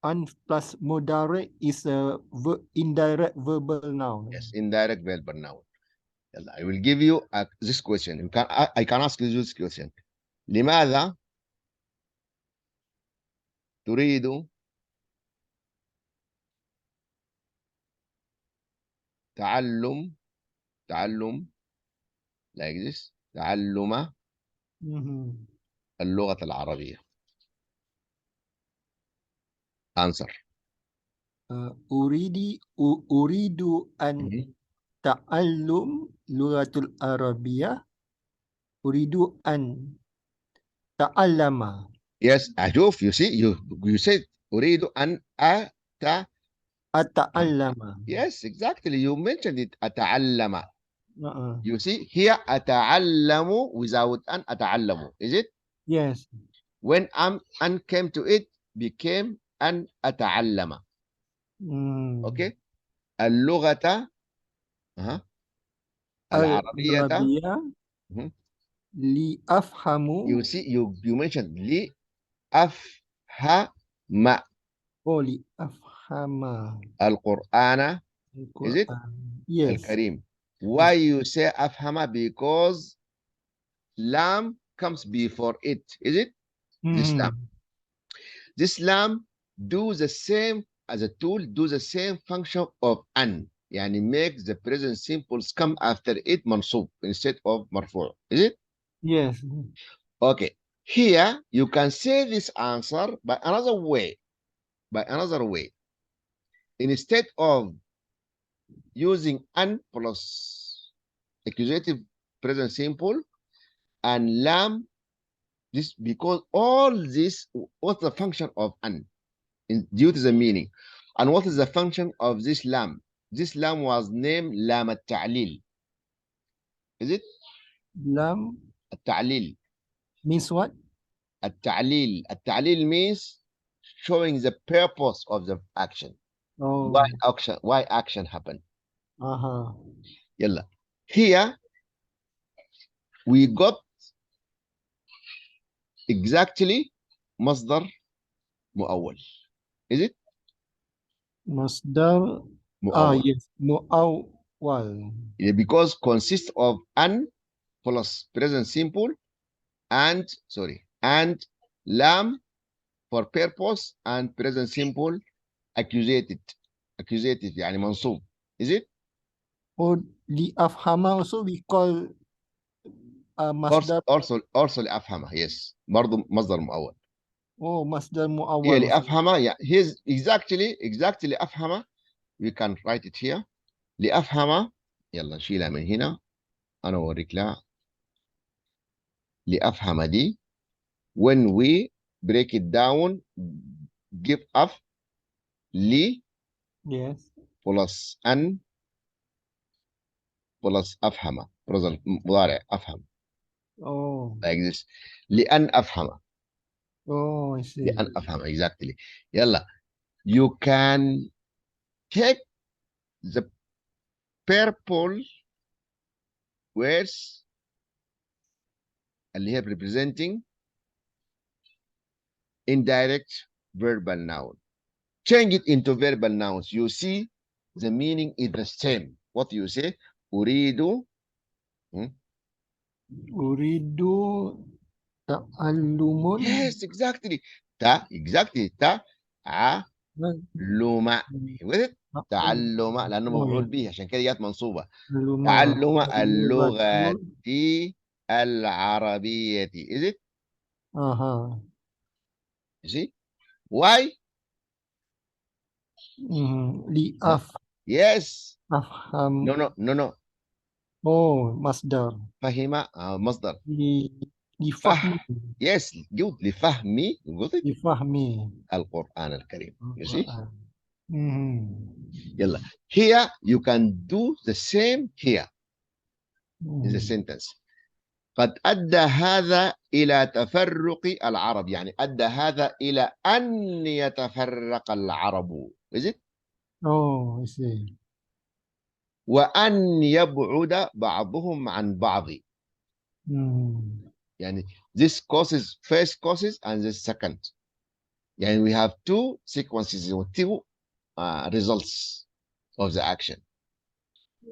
An plus mudare is a indirect verbal noun. Yes, indirect verbal noun. I will give you this question. I can ask you this question. لماذا تريد تعلم like this تعلم اللغة العربية. Answer. أريد أن تعلم لغة العربية. أريد أن تعلم. Yes, أشوف you see you said أريد أن أتعلم. Yes, exactly. You mentioned it. أتعلم. You see here أتعلم without أن أتعلم. Is it? Yes. When أن came to it became أن أتعلم. Okay. اللغة العربية لأفهم. You see you mentioned لأفهم. لأفهم القرآن. Is it? Yes. الكريم. Why you say أفهم? Because lam comes before it. Is it? This lam do the same as a tool, do the same function of an. يعني make the present simples come after it mansub instead of marfu'. Is it? Yes. Okay. Here you can say this answer by another way. Instead of using an plus accusative present simple and lam, this because all this, what's the function of an due to the meaning, and what is the function of this lam? This lam was named lam al-ta'lil. Is it? Lam al-ta'lil means what? Al-ta'lil means showing the purpose of the action. Why action happened. Yalla. Here we got exactly مصدر مؤول. Is it? مصدر مؤول. Yes, مؤول. Because consists of an plus present simple and lam for purpose and present simple accusative يعني منصوب. Is it? Or لأفهم also we call مصدر. Also لأفهم. Yes. برضو مصدر مؤول. مصدر مؤول. هي لأفهم. Yeah. Here's exactly لأفهم. We can write it here. لأفهم. يلا نشيلها من هنا. أنا أوريك لها. لأفهم دي. When we break it down, give up لي. Yes. plus أن plus أفهم. present مضارع أفهم. Like this. لأن أفهم. I see. لأن أفهم. Exactly. يلا. You can take the purple words اللي هي representing indirect verbal noun. Change it into verbal nouns. You see the meaning is the same. What you say? أريد أريد تعلم. Yes, exactly. Exactly. تعلم. With it? تعلم لأنه مفعول به عشان كده جات منصوبة. تعلم اللغة العربية. Is it? You see? Why? Yes. أفهم. No. مصدر. فهم مصدر. لفهم. Yes, good. لفهمي. لفهمي القرآن الكريم. You see? القرآن. يلا. Here you can do the same here. In the sentence. قد أدى هذا إلى تفرق العرب. يعني أدى هذا إلى أن يتفرق العرب. Is it? Oh, I see. وأن يبعد بعضهم عن بعض. يعني this causes first causes and the second. يعني we have two sequences or two results of the action.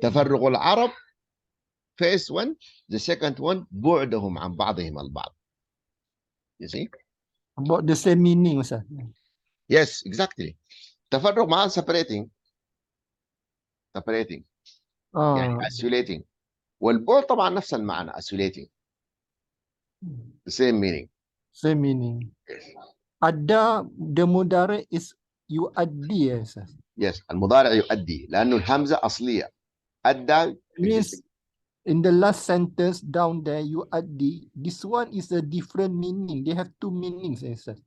تفرق العرب first one, the second one بعدهم عن بعضهم البعض. You see? About the same meaning, Ustaz. Yes, exactly. تفرق مع separating يعني isolating. والبعد طبعا نفس المعنى isolating. The same meaning. Same meaning. Ada the mudari is يؤدي يا أستاذ. Yes, المضارع يؤدي لأنه الهمزة أصلية. أدى Means in the last sentence down there يؤدي, this one is a different meaning. They have two meanings, Ustaz.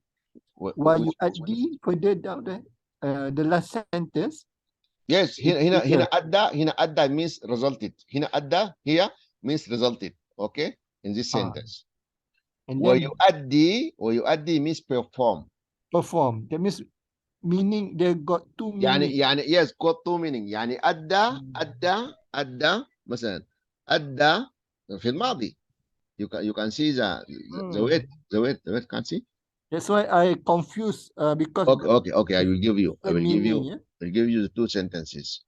While يؤدي further down there, the last sentence. Yes, هنا أدى means resulted. هنا أدى here means resulted. Okay, in this sentence. And then ويؤدي means perform. Perform. That means meaning they got two meanings. يعني yes, got two meaning. يعني أدى مثلا أدى في الماضي. You can see the word can't see. That's why I confused because Okay. I will give you. I'll give you the two sentences.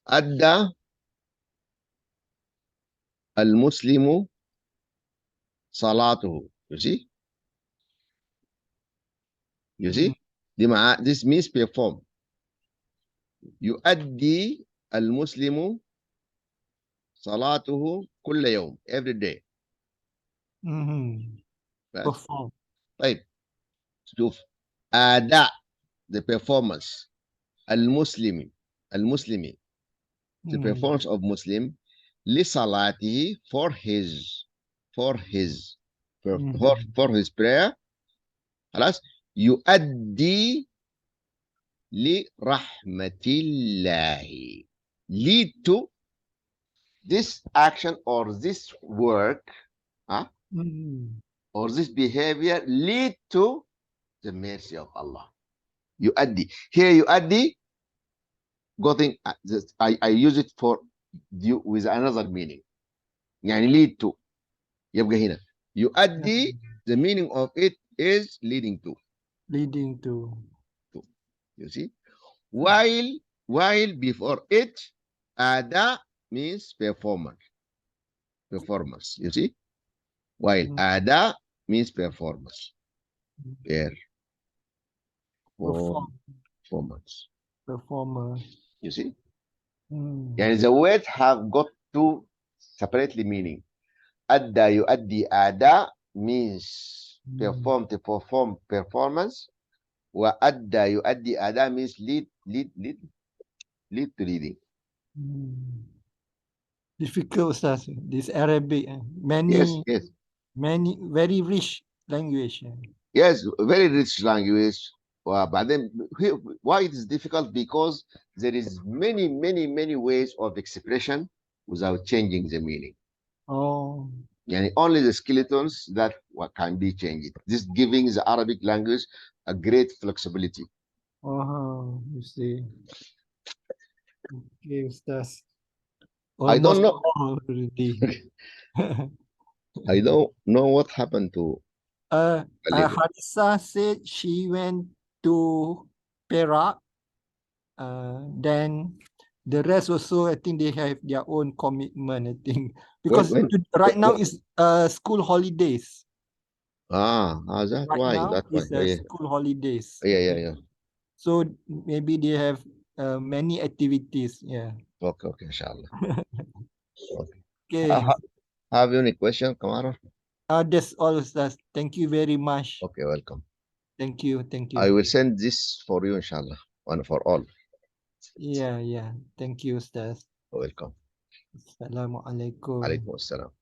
أدى المسلم صلاته. You see? This means perform. يؤدي المسلم صلاته كل يوم. Every day. Perform. طيب. شوف. أداء the performance. المسلم. The performance of Muslim لصلاته for his prayer. خلاص. يؤدي لرحمة الله. Lead to this action or this work or this behavior lead to the mercy of Allah. يؤدي. Here يؤدي I use it for you with another meaning. يعني lead to. يبقى هنا يؤدي the meaning of it is leading to. You see? While before it ada means performance. You see? While ada means performance. Performance. You see? يعني the words have got two separately meaning. أدى يؤدي أداء means perform to perform performance. وأدى يؤدي أداء means lead to leading. Difficult, Ustaz. This Arabic. Many very rich language. Yes, very rich language. But then why it is difficult? Because there is many ways of expression without changing the meaning. Yani only the skeletons that can be changed. This giving the Arabic language a great flexibility. You see. Okay, Ustaz. I don't Almost know. all already. I don't know what happened to Khalid. Harissa said she went to Perak. Then the rest also, I think they have their own commitment, I think. Because When right now what, is school holidays. that's Right why. now That's why. is Yeah, school holidays. yeah, yeah, yeah. So maybe they have many activities. Yeah. Okay, okay, inshallah. Okay. Okay. Have you any question, Kamara? That's all, Ustaz. Thank you very much. Okay, welcome. Thank you. Thank I you. will send this for you, inshallah, one for all. Yeah, yeah. Thank you, Ustaz. Welcome. Assalamualaikum. Alaikum assalam.